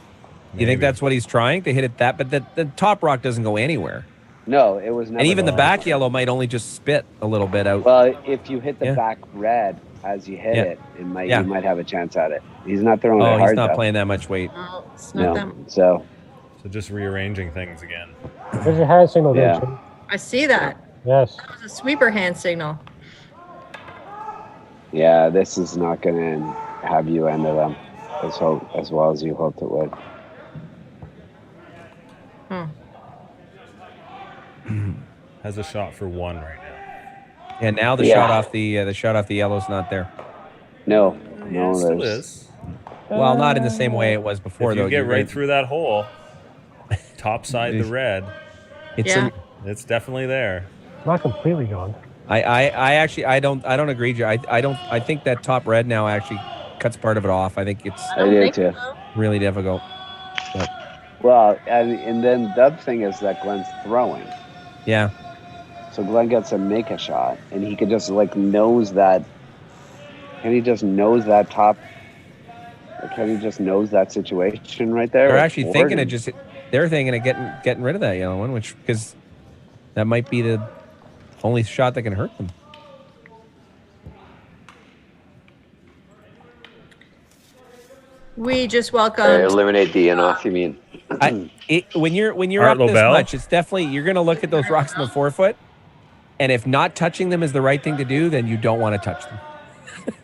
You think that's what he's trying to hit it that? But the top rock doesn't go anywhere. No, it was never. And even the back yellow might only just spit a little bit out. Well, if you hit the back red as you hit it, you might have a chance at it. He's not throwing it hard. He's not playing that much weight. No, it's not that much. So just rearranging things again. There's a hand signal there, Jim. I see that. Yes. That was a sweeper hand signal. Yeah, this is not going to have you end of them as well as you hoped it would. has a shot for 1 right now. And now the shot off the yellow's not there. No, Yeah, it still is. Well, not in the same way it was before, If you though. get right through that hole, top side the red, it's definitely there. Not completely gone. I actually don't agree, Joe. I think that top red now actually cuts part of it off. I think it's I do too. really difficult. But, Well, and then the other thing is that Glenn's throwing. yeah. So Glenn gets to make a shot, and he could just nose that. Can he just nose that top? Can he just nose that situation right there? They're actually thinking of they're thinking of getting rid of that yellow one, because that might be the only shot that can hurt them. We just welcomed. Eliminate the in off, you mean? When you're up this much, it's definitely, you're going to look at those rocks in the 4-foot, and if not touching them is the right thing to do, then you don't want to touch them.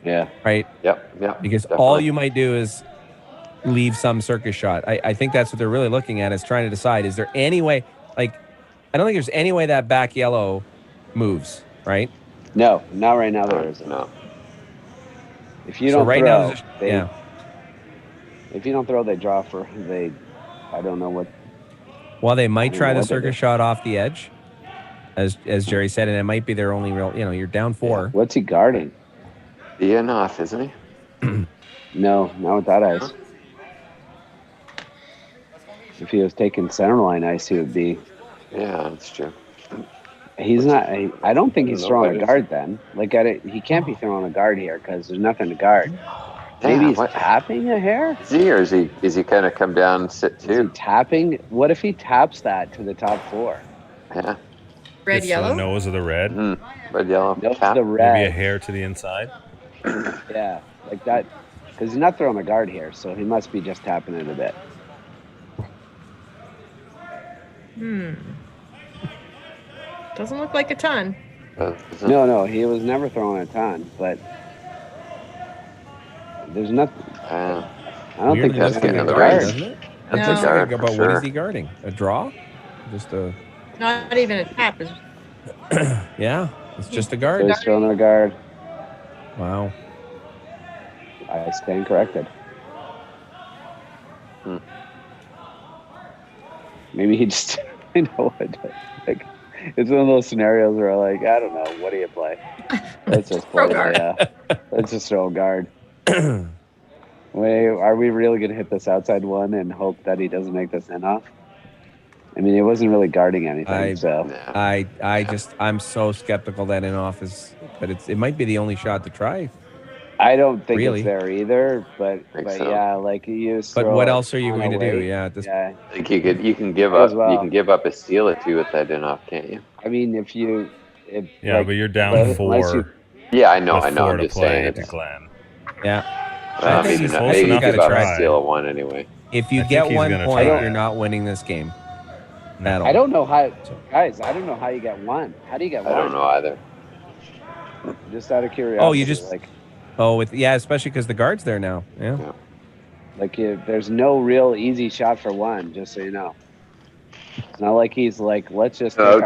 Yeah. Right? Yep. Because definitely. all you might do is leave some circus shot. I think that's what they're really looking at, is trying to decide, is there any way, I don't think there's any way that back yellow moves, right? No, not right now there isn't. No. If you don't throw, yeah. If you don't throw, they draw for, I don't know what. Well, they might try the circus shot off the edge, as Jerry said, and it might be their only real, you're down 4. Yeah. What's he guarding? The in off, isn't he? No, not with that ice. If he was taking center line ice, he would be. Yeah, that's true. He's not. I don't think he's throwing a guard then. He can't be throwing a guard here because there's nothing to guard. Maybe he's tapping a hair. Is he, or is he kind of come down and sit too? Is he tapping? What if he taps that to the top 4? Yeah. Red, yellow. The nose of the red. Red, yellow. Nose of the red. Maybe a hair to the inside. Yeah, like that. Because he's not throwing a guard here, so he must be just tapping it a bit. Doesn't look like a ton. No, he was never throwing a ton, but there's nothing. I don't think that's getting a the guard. doesn't it? That's a guard. About what is he guarding? A draw? Just a. Not even a tap. It's Yeah, it's just a guard. So he's throwing a guard. Wow. I stand corrected. Maybe he just. I know what. It's one of those scenarios where I don't know, what do you play? Let's just play. Let's just throw a guard. Wait, are we really gonna hit this outside one and hope that he doesn't make this in off? I mean, it wasn't really guarding anything. I'm so skeptical that in off is, but it might be the only shot to try. I don't think it's there either, but so. Yeah, you. But what else are you going to do? Yeah, I think you can give up. You can give up a steal or two with that in off, can't you? I mean, if but you're down 4. Yeah, I know. I'm just saying. Glenn. Yeah. I think maybe you give up a steal at 1 anyway. If you get 1 point, you're not winning this game. I don't know how, guys. I don't know how you get 1. How do you get 1? I don't know either. Just out of curiosity. Oh, you just especially because the guard's there now. Yeah. There's no real easy shot for 1. Just so you know, it's not like he's let's just. There's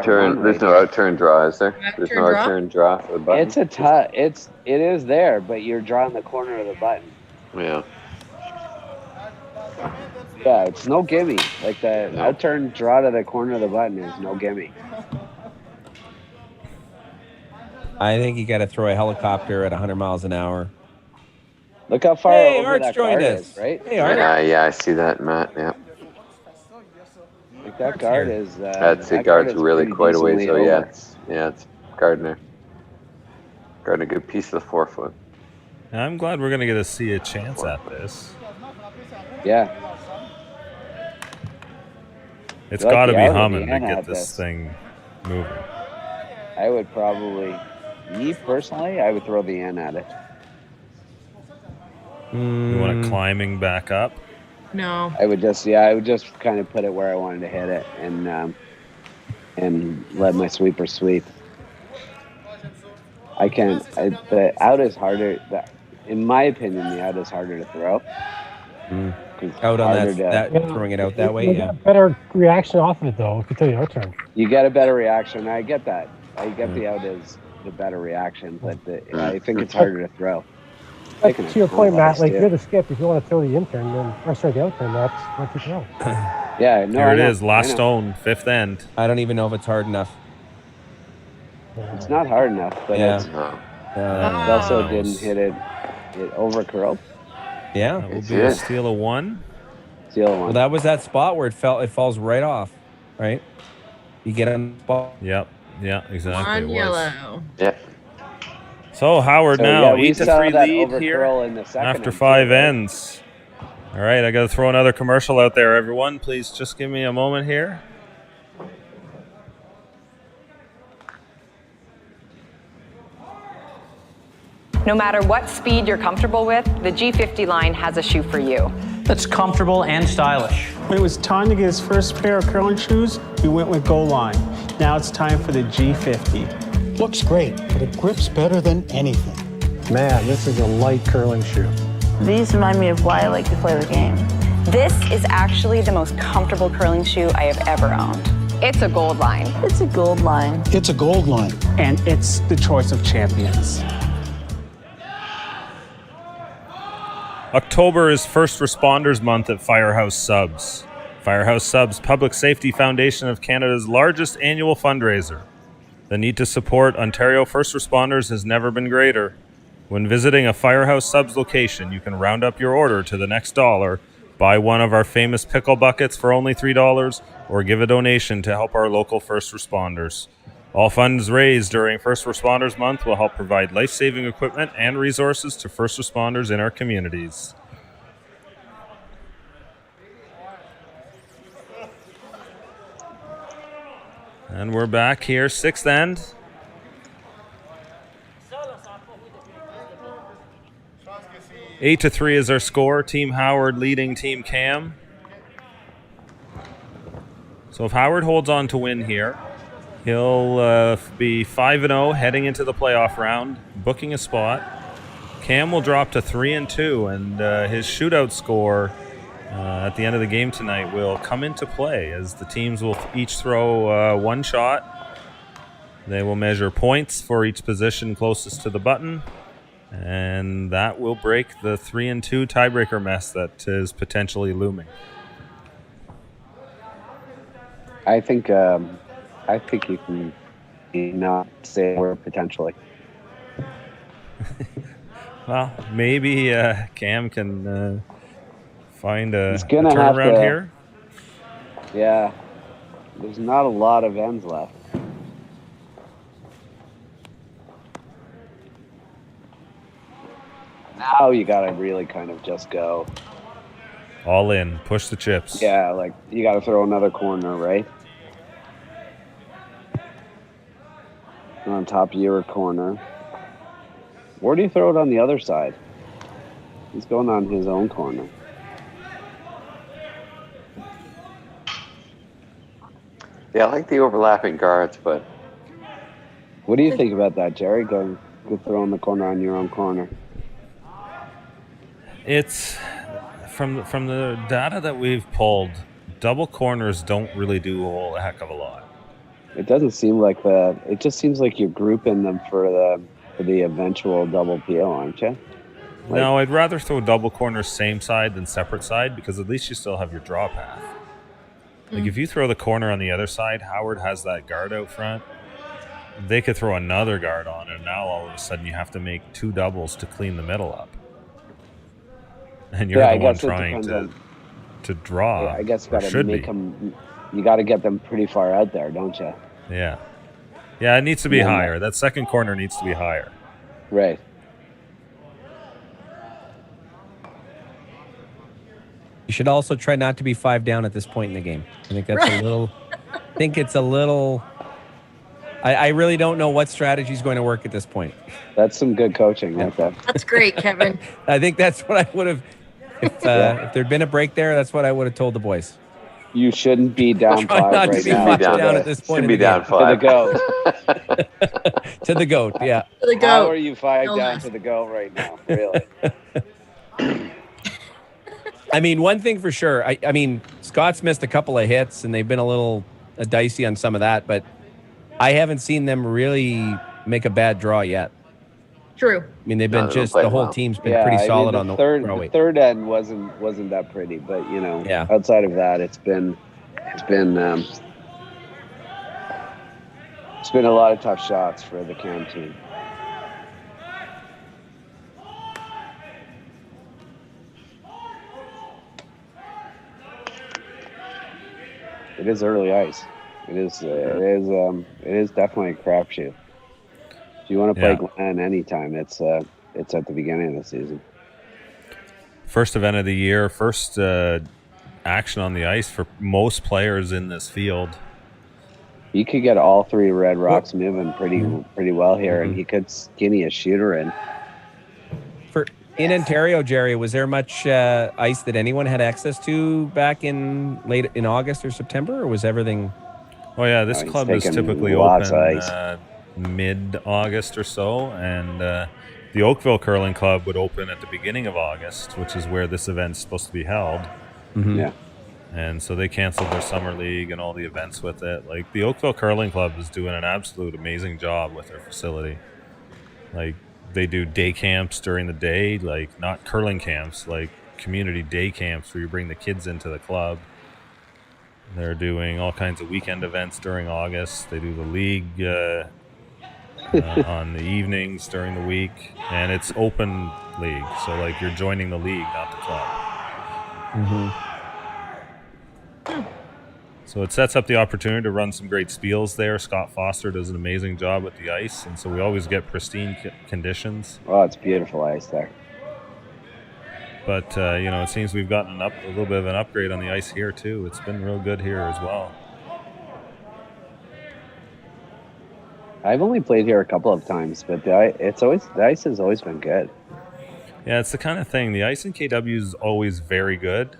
no out turn draw, is there? There's no out turn draw for the button. It is there, but you're drawing the corner of the button. Yeah. Yeah, it's no gimme. The out turn draw to the corner of the button is no gimme. I think you got to throw a helicopter at 100 miles an hour. Look how far over Art's that joined guard us. is, right? Hey, Art. Yeah, I see that, Matt. Yeah. That guard is. That's the guard's really quite a ways. So it's guarding there. Guarding a good piece of the 4-foot. I'm glad we're gonna get to see a chance at this. Yeah. It's got to be humming to get this thing moving. I would probably, me personally, I would throw the N at it. You want it climbing back up? No. I would just kind of put it where I wanted to hit it and let my sweeper sweep. The out is harder. In my opinion, the out is harder to throw. Out on harder that to- throwing it out that way. You Yeah. get a better reaction off of it, though, if you tell you outturn. You get a better reaction. I get that. I get the out is the better reaction, but I think it's harder to throw. But to your point, Matt, like too. you're the skip. If you want to throw the intern, then or sorry, the outturn, that's what you throw. Yeah, no, Here I it know, is, last I know. stone, fifth end. I don't even know if it's hard enough. It's not hard enough, but Yeah. it also didn't hit it. It over curled. Yeah. That will be a steal of one. Steal one. Well, that was that spot where it falls right off, right? You get on the spot. Yep. Yeah, exactly. On it was. yellow. Yeah. So Howard So, now yeah, we 8-3 saw that lead over here curl in the second after end, 5 too, right? ends. All right, I got to throw another commercial out there, everyone. Please just give me a moment here. No matter what speed you're comfortable with, the G50 line has a shoe for you. That's comfortable and stylish. When it was time to get his first pair of curling shoes, we went with Goal Line. Now it's time for the G50. Looks great, but it grips better than anything. Man, this is a light curling shoe. These remind me of why I like to play the game. This is actually the most comfortable curling shoe I have ever owned. It's a Gold Line. It's a Gold Line. It's a Gold Line. And it's the choice of champions. October is First Responders Month at Firehouse Subs. Firehouse Subs, Public Safety Foundation of Canada's largest annual fundraiser. The need to support Ontario first responders has never been greater. When visiting a Firehouse Subs location, you can round up your order to the next dollar, buy one of our famous pickle buckets for only $3, or give a donation to help our local first responders. All funds raised during First Responders Month will help provide life-saving equipment and resources to first responders in our communities. And we're back here, sixth end. Eight to 3 is our score. Team Howard leading Team Camm. So if Howard holds on to win here, he'll be 5-0 heading into the playoff round, booking a spot. Camm will drop to 3-2, and his shootout score at the end of the game tonight will come into play as the teams will each throw one shot. They will measure points for each position closest to the button, and that will break the 3-2 tiebreaker mess that is potentially looming. I think you can not say a word potentially. Well, maybe Camm can find a He's gonna have turnaround to, here. Yeah, there's not a lot of ends left. Now you gotta really kind of just go all in, push the chips. Yeah, like you gotta throw another corner, right? On top of your corner. Where do you throw it on the other side? He's going on his own corner. Yeah, I like the overlapping guards, but what do you think about that, Jerry? Go throwing the corner on your own corner. It's from the data that we've pulled, double corners don't really do a whole heck of a lot. It doesn't seem like that. It just seems like you're grouping them for the eventual double PO, aren't you? No, I'd rather throw double corners same side than separate side, because at least you still have your draw path. Like if you throw the corner on the other side, Howard has that guard out front. They could throw another guard on, and now all of a sudden you have to make two doubles to clean the middle up. And you're the one trying to draw. Yeah, I guess you got to should make be. them. You got to get them pretty far out there, don't you? Yeah. Yeah, it needs to be higher. That second corner needs to be higher. Right. You should also try not to be 5 down at this point in the game. I think that's a little. I think it's a little. I really don't know what strategy is going to work at this point. That's some good coaching right there. That's great, Kevin. I think that's what I would have. If there'd been a break there, that's what I would have told the boys. You shouldn't be down Try 5 not right to be now. 5 down at this point. Should be down 5. To the goat. To the goat, yeah. To the goat. How are you 5 down to the goat right now? Really? I mean, one thing for sure. I mean, Scott's missed a couple of hits, and they've been a little dicey on some of that, but I haven't seen them really make a bad draw yet. True. I mean, they've been the whole team's been pretty solid on the third end wasn't that pretty, but outside of that, it's been a lot of tough shots for the Camm team. It is early ice. It is definitely a crapshoot. If you want to play Glen anytime, it's at the beginning of the season. First event of the year, first action on the ice for most players in this field. You could get all three Red Rocks moving pretty well here, and he could skinny a shooter in. In Ontario, Jerry, was there much ice that anyone had access to back in late in August or September, or was everything? Oh yeah, this club is typically open mid-August or so, and the Oakville Curling Club would open at the beginning of August, which is where this event's supposed to be held. Mm-hmm. Yeah. And so they canceled their summer league and all the events with it. Like, the Oakville Curling Club is doing an absolute amazing job with their facility. Like, they do day camps during the day, like not curling camps, like community day camps where you bring the kids into the club. They're doing all kinds of weekend events during August. They do the league on the evenings during the week, and it's open league. So like you're joining the league, not the club. Mm-hmm. So it sets up the opportunity to run some great spiels there. Scott Foster does an amazing job with the ice, and so we always get pristine conditions. Oh, it's beautiful ice there. But, it seems we've gotten a little bit of an upgrade on the ice here, too. It's been real good here as well. I've only played here a couple of times, but the ice has always been good. Yeah, it's the kind of thing. The ice in KW is always very good.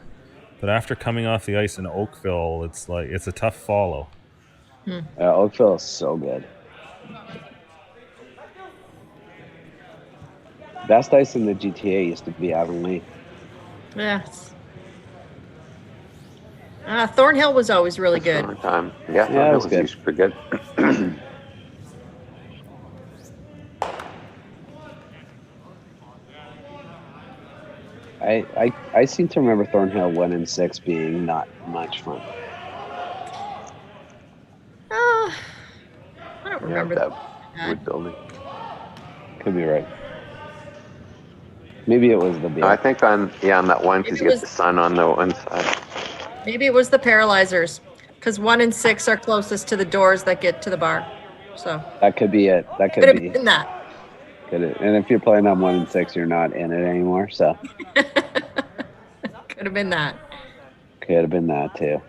But after coming off the ice in Oakville, it's a tough follow. Oakville is so good. Best ice in the GTA used to be Avonlea. Yes. Thornhill was always really good. Time. Yeah, Thornhill was good. Pretty good. I seem to remember Thornhill 1 and 6 being not much fun. I don't remember that wood building. Could be right. Maybe it was the beer. No, I think on that one, because you get the sun on the one side. Maybe it was the Paralyzers, because 1 and 6 are closest to the doors that get to the bar. So that could be it. That could have be been that. And if you're playing on 1 and 6, you're not in it anymore. So could have been that. Could have been that too.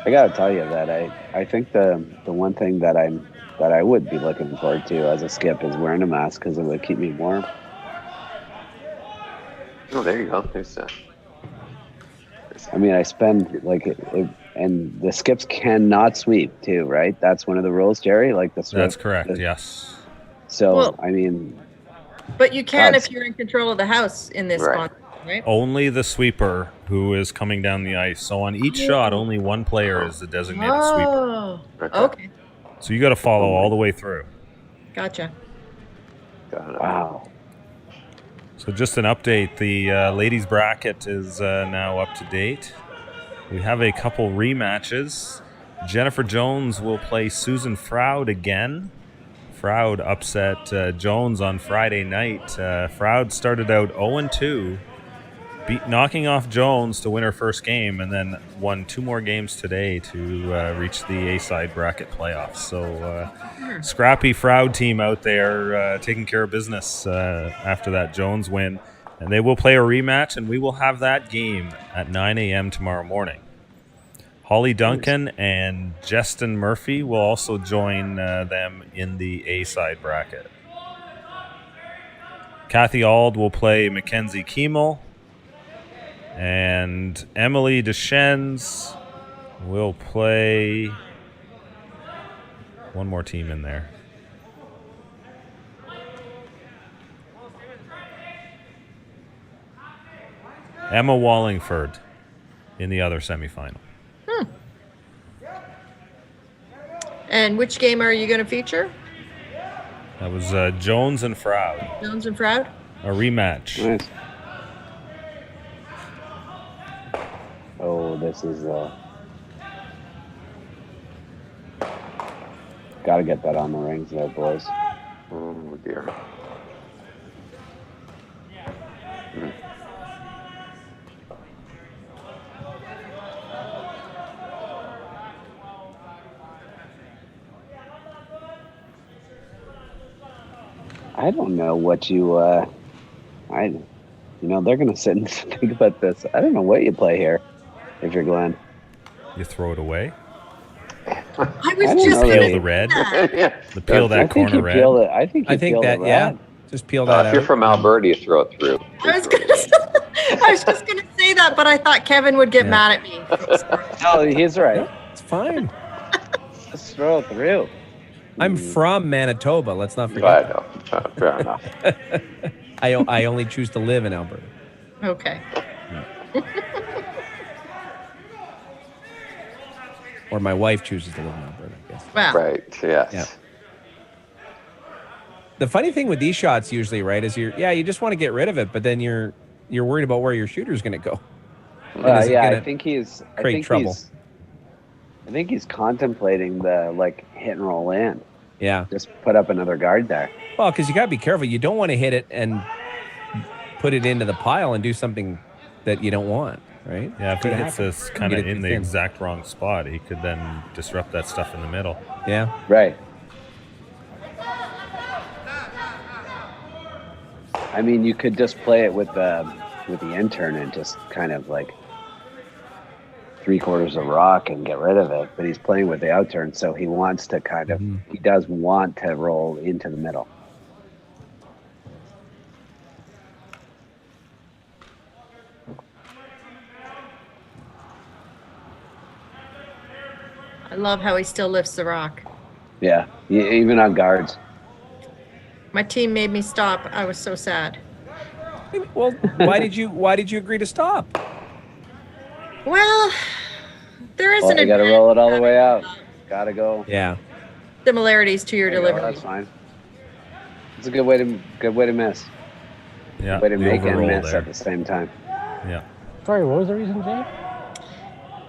I gotta tell you that I think the one thing that I would be looking forward to as a skip is wearing a mask, because it would keep me warm. Oh, there you go. I mean, I spend and the skips cannot sweep too, right? That's one of the rules, Jerry. That's correct. Yes. So I mean, but you can if you're in control of the house in this sponsor, right? Only the sweeper who is coming down the ice. So on each shot, only one player is the designated sweeper. Okay. So you got to follow all the way through. Gotcha. Wow. So just an update, the ladies bracket is now up to date. We have a couple rematches. Jennifer Jones will play Susan Froud again. Froud upset Jones on Friday night. Froud started out 0-2, knocking off Jones to win her first game, and then won 2 more games today to reach the A-side bracket playoffs. So scrappy Froud team out there taking care of business after that Jones win. And they will play a rematch, and we will have that game at 9 a.m. tomorrow morning. Holly Duncan and Justin Murphy will also join them in the A-side bracket. Kathy Ald will play Mackenzie Kiemel. And Emily Deschennes We'll play one more team in there. Emma Wallingford in the other semifinal. And which game are you going to feature? That was Jones and Froud. Jones and Froud? A rematch. Nice. Oh, this is got to get that on the rings there, boys. Oh dear. I don't know what you they're gonna sit and think about this. I don't know what you play here if you're Glenn. You throw it away. I was just peel the red. The peel that corner red. I think that red. yeah. Just peel that If you're out. from Alberta, you throw it through. I was just going to say that, but I thought Kevin would get mad at me. No, he's right. It's fine. Just throw it through. I'm from Manitoba. Let's not forget. I know. Fair enough. I only choose to live in Alberta. Okay. Or my wife chooses to live in Alberta, I guess. Wow. Right. Yes. Yeah. The funny thing with these shots usually, right, is you just want to get rid of it, but then you're worried about where your shooter's going to go. I think he's create trouble. I think he's contemplating the hit and roll in. Yeah. Just put up another guard there. Well, because you got to be careful. You don't want to hit it and put it into the pile and do something that you don't want, right? Yeah, if he hits happen. this kind of in the exact wrong spot, he could then disrupt that stuff in the middle. Yeah. Right. I mean, you could just play it with the intern and just kind of 3/4 of rock and get rid of it. But he's playing with the outturn, so he wants to he does want to roll into the middle. I love how he still lifts the rock. Yeah, even on guards. My team made me stop. I was so sad. Well, why did you agree to stop? Well, there is You got to roll it all the way out. Got to go. Yeah. Similarities to your delivery. That's fine. It's a good way to miss. Yeah. Way to the make and overroll miss there. at the same time. Yeah. Sorry, what was the reason, Jay?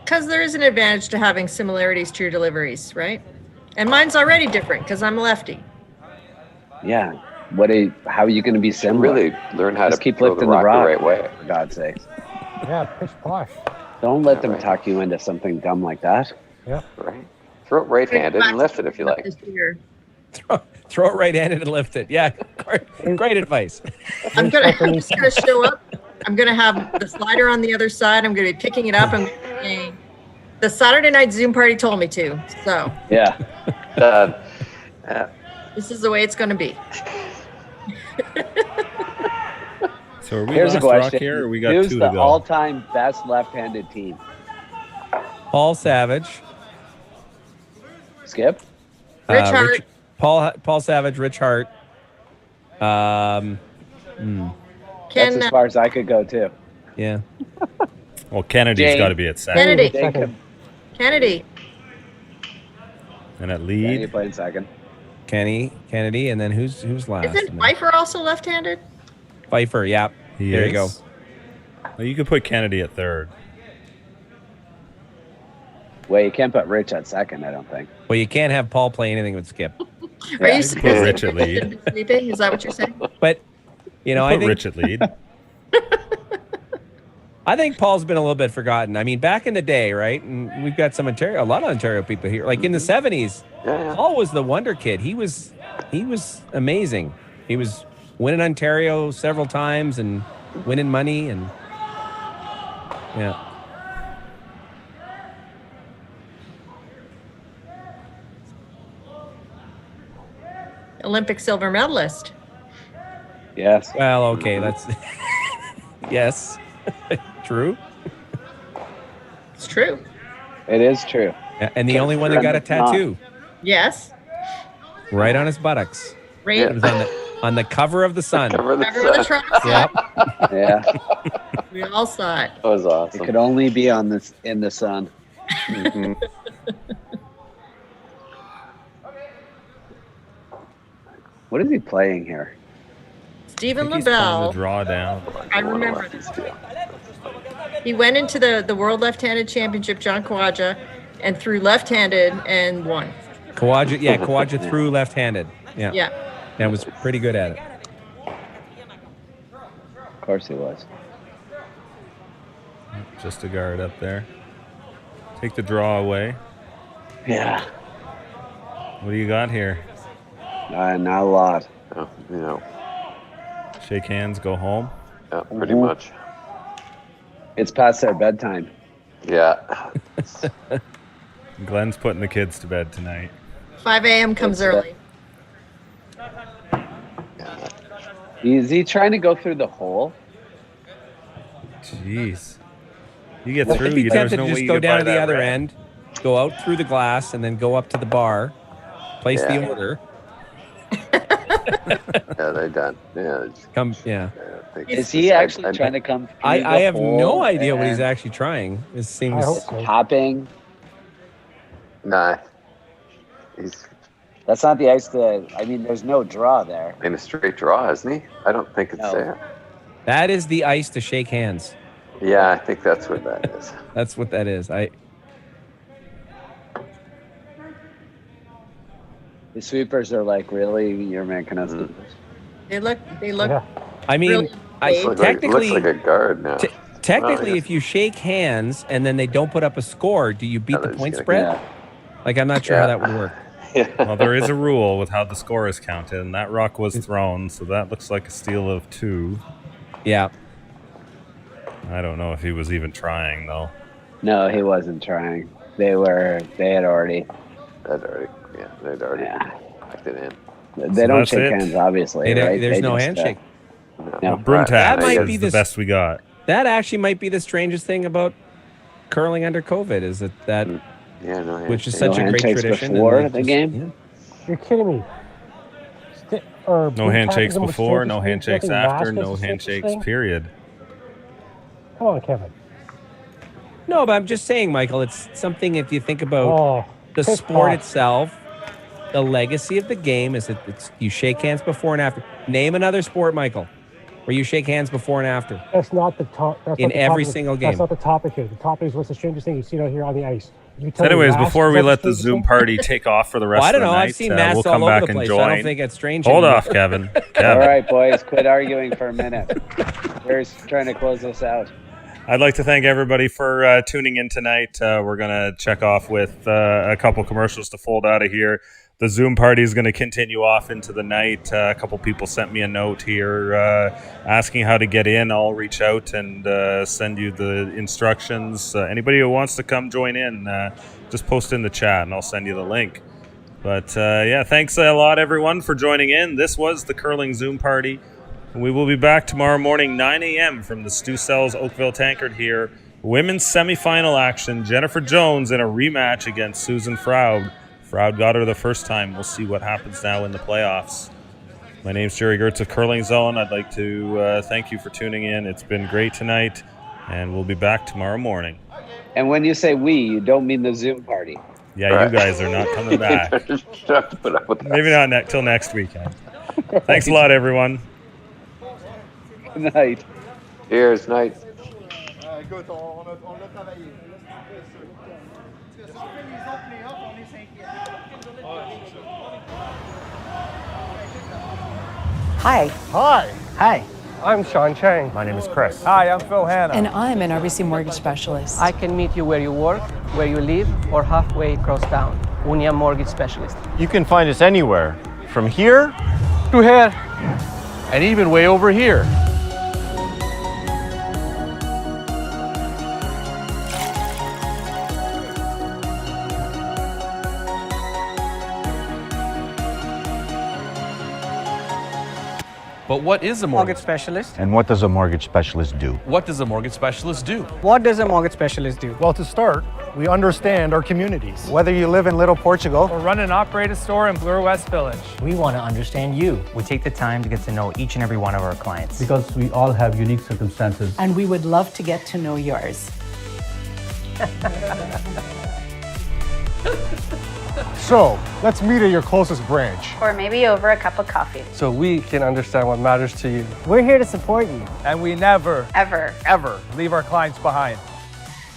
Because there is an advantage to having similarities to your deliveries, right? And mine's already different because I'm a lefty. Yeah. How are you going to be similar? Really learn how Just to keep throw lifting the the rock rock, the right way. for God's sake. Yeah, pitch posh. Don't let them talk you into something dumb like that. Yeah. Right. Throw it right-handed and lift it if you like. Throw it right-handed and lift it. Yeah, great advice. I'm just gonna show up. I'm gonna have the slider on the other side. I'm gonna be picking it up and saying, the Saturday night Zoom party told me to. So yeah, this is the way it's gonna be. So are we Here's a last rock question. here, or we got Who's two the to go? all-time best left-handed team? Paul Savage. Skip? Rich Hart. Paul Savage, Rich Hart. That's as far as I could go, too. Yeah. Well, Kennedy's Jane. got to be at second. Kennedy. And at Kennedy lead. playing second. Kennedy, and then who's last? Isn't Pfeiffer also left-handed? Pfeiffer, yeah. There you go. Well, you could put Kennedy at third. Well, you can't put Rich at second, I don't think. Well, you can't have Paul play anything with Skip. Are you Put Rich at lead. sleeping? Is that what you're saying? But I Put think Rich at lead. I think Paul's been a little bit forgotten. I mean, back in the day, right? And we've got a lot of Ontario people here. Like in the 70s, Paul was the wonder kid. He was amazing. He was winning Ontario several times and winning money and yeah. Olympic silver medalist. Yes. Well, okay, that's yes. True. It's true. It is true. Yeah, and the only one that got a tattoo. Yes. Right on his buttocks. Right. It was on the cover of the Sun. Cover of the truck. Yep. Yeah. We all saw it. That was awesome. It could only be in the sun. Mhm. What is he playing here? Stephen He's pulling the LaBelle. draw down. I remember this. He went into the World Left-Handed Championship, John Kawaja, and threw left-handed and won. Kawaja threw left-handed. Yeah. Yeah. And was pretty good at it. Of course he was. Just a guard up there. Take the draw away. Yeah. What do you got here? Not a lot. Oh, you know. Shake hands, go home. Yeah, pretty much. It's past their bedtime. Yeah. Glenn's putting the kids to bed tonight. 5 a.m. comes early. Is he trying to go through the hole? Jeez. You get Well, through, I'd be there's tempted no to way just you go could down buy to the that other red. end, go out through the glass, and then go up to the bar, place the order. Yeah, they're done. Yeah. Come, yeah. Is he actually trying to come through I the have hole no idea what he's and actually trying. It seems hopping? Nah. He's That's not the ice there's no draw there. in a straight draw, isn't he? I don't think it's there. that is the ice to shake hands. Yeah, I think that's what that is. That's what that is. The sweepers are like, really? You're making us do this? They look. I mean, really big. technically, looks like a guard now. technically, Oh, yeah. if you shake hands and then they don't put up a score, do you beat the point spread? Like, I'm not sure how that would work. Well, there is a rule with how the score is counted, and that rock was thrown, so that looks like a steal of 2. Yeah. I don't know if he was even trying, though. No, he wasn't trying. They'd already packed it in. They So don't that's shake it. hands, obviously, right? There's They no just, handshake. No. Broom That tap might is be the best we got. That actually might be the strangest thing about curling under COVID is that which is such a great tradition. Before the game? You're kidding me. No handshakes before, no handshakes after, no handshakes, period. Come on, Kevin. No, but I'm just saying, Michael, it's something if you think about the piss sport off. itself, the legacy of the game is that you shake hands before and after. Name another sport, Michael, where you shake hands before and after. That's not the top. In every single game. That's not the topic here. The topic is what's the strangest thing you see out here on the ice. You So tell me anyways, last, before is we that let the strangest Zoom thing? party take off for the rest Well, I of don't the know. night, I've seen masks we'll all come over back the and place. join. I don't think it's strange Hold anymore. off, Kevin. All right, boys, quit arguing for a minute. We're trying to close this out. I'd like to thank everybody for tuning in tonight. We're going to check off with a couple commercials to fold out of here. The Zoom party is going to continue off into the night. A couple people sent me a note here asking how to get in. I'll reach out and send you the instructions. Anybody who wants to come join in, just post in the chat and I'll send you the link. But thanks a lot, everyone, for joining in. This was the Curling Zoom party. We will be back tomorrow morning, 9 a.m. from the Stu Sells Oakville Tankard here. Women's semifinal action. Jennifer Jones in a rematch against Susan Froud. Froud got her the first time. We'll see what happens now in the playoffs. My name's Jerry Gertz of Curling Zone. I'd like to thank you for tuning in. It's been great tonight, and we'll be back tomorrow morning. And when you say we, you don't mean the Zoom party. Yeah, you guys are not coming back. Maybe not till next weekend. Thanks a lot, everyone. Good night. Cheers, night. Hi. Hi. Hi. I'm Sean Chang. My name is Chris. Hi, I'm Phil Hanna. And I'm an RBC mortgage specialist. I can meet you where you work, where you live, or halfway across town. Unia Mortgage Specialist. You can find us anywhere, from here To here. and even way over here. But what is a Mortgage specialist. And what does a mortgage specialist do? What does a mortgage specialist do? What does a mortgage specialist do? Well, to start, we understand our communities. Whether you live in Little Portugal Or run and operate a store in Bloor West Village. We want to understand you. We take the time to get to know each and every one of our clients. Because we all have unique circumstances. And we would love to get to know yours. So, let's meet at your closest branch. Or maybe over a cup of coffee. So we can understand what matters to you. We're here to support you. And we never, Ever. leave our clients behind.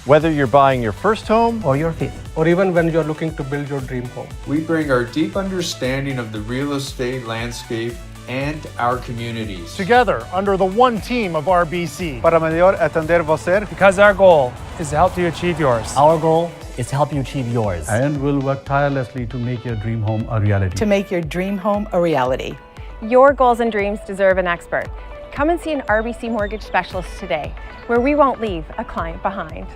Whether you're buying your first home Or your fifth. Or even when you're looking to build your dream home. We bring our deep understanding of the real estate landscape and our communities. Together, under the one team of RBC. Para melhor atender você. Because our goal is to help you achieve yours. Our goal is to help you achieve yours. And we'll work tirelessly to make your dream home a reality. To make your dream home a reality. Your goals and dreams deserve an expert. Come and see an RBC mortgage specialist today, where we won't leave a client behind.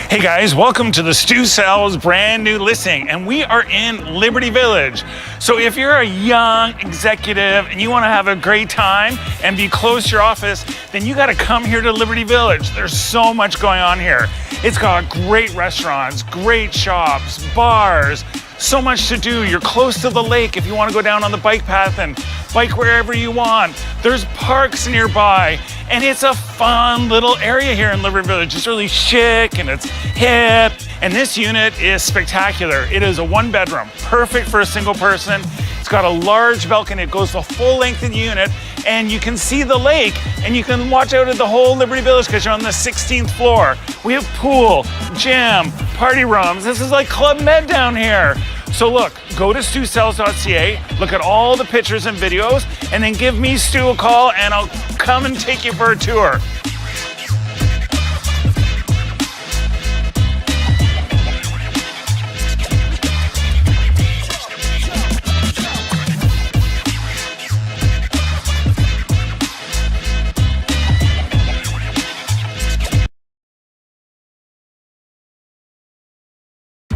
Hey guys, welcome to the Stu Sells brand new listing, and we are in Liberty Village. So if you're a young executive and you want to have a great time and be close to your office, then you got to come here to Liberty Village. There's so much going on here. It's got great restaurants, great shops, bars, so much to do. You're close to the lake if you want to go down on the bike path and bike wherever you want. There's parks nearby, and it's a fun little area here in Liberty Village. It's really chic and it's hip, and this unit is spectacular. It is a 1-bedroom, perfect for a single person. It's got a large balcony. It goes the full length of the unit, and you can see the lake, and you can watch out at the whole Liberty Village because you're on the 16th floor. We have pool, gym, party rooms. This is like Club Med down here. So look, go to stusells.ca, look at all the pictures and videos, and then give me Stu a call and I'll come and take you for a tour.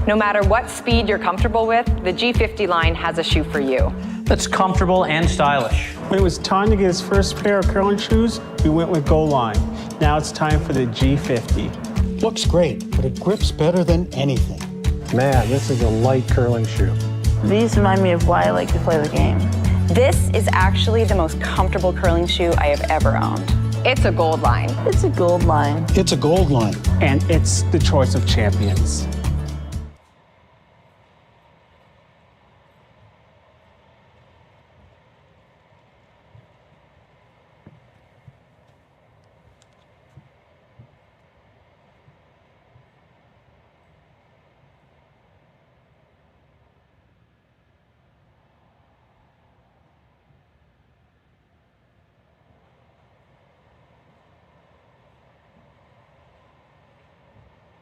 No matter what speed you're comfortable with, the G50 line has a shoe for you. That's comfortable and stylish. When it was time to get his first pair of curling shoes, we went with Goal Line. Now it's time for the G50. Looks great, but it grips better than anything. Man, this is a light curling shoe. These remind me of why I like to play the game. This is actually the most comfortable curling shoe I have ever owned. It's a Gold Line. It's a Gold Line. It's a gold line. And it's the choice of champions.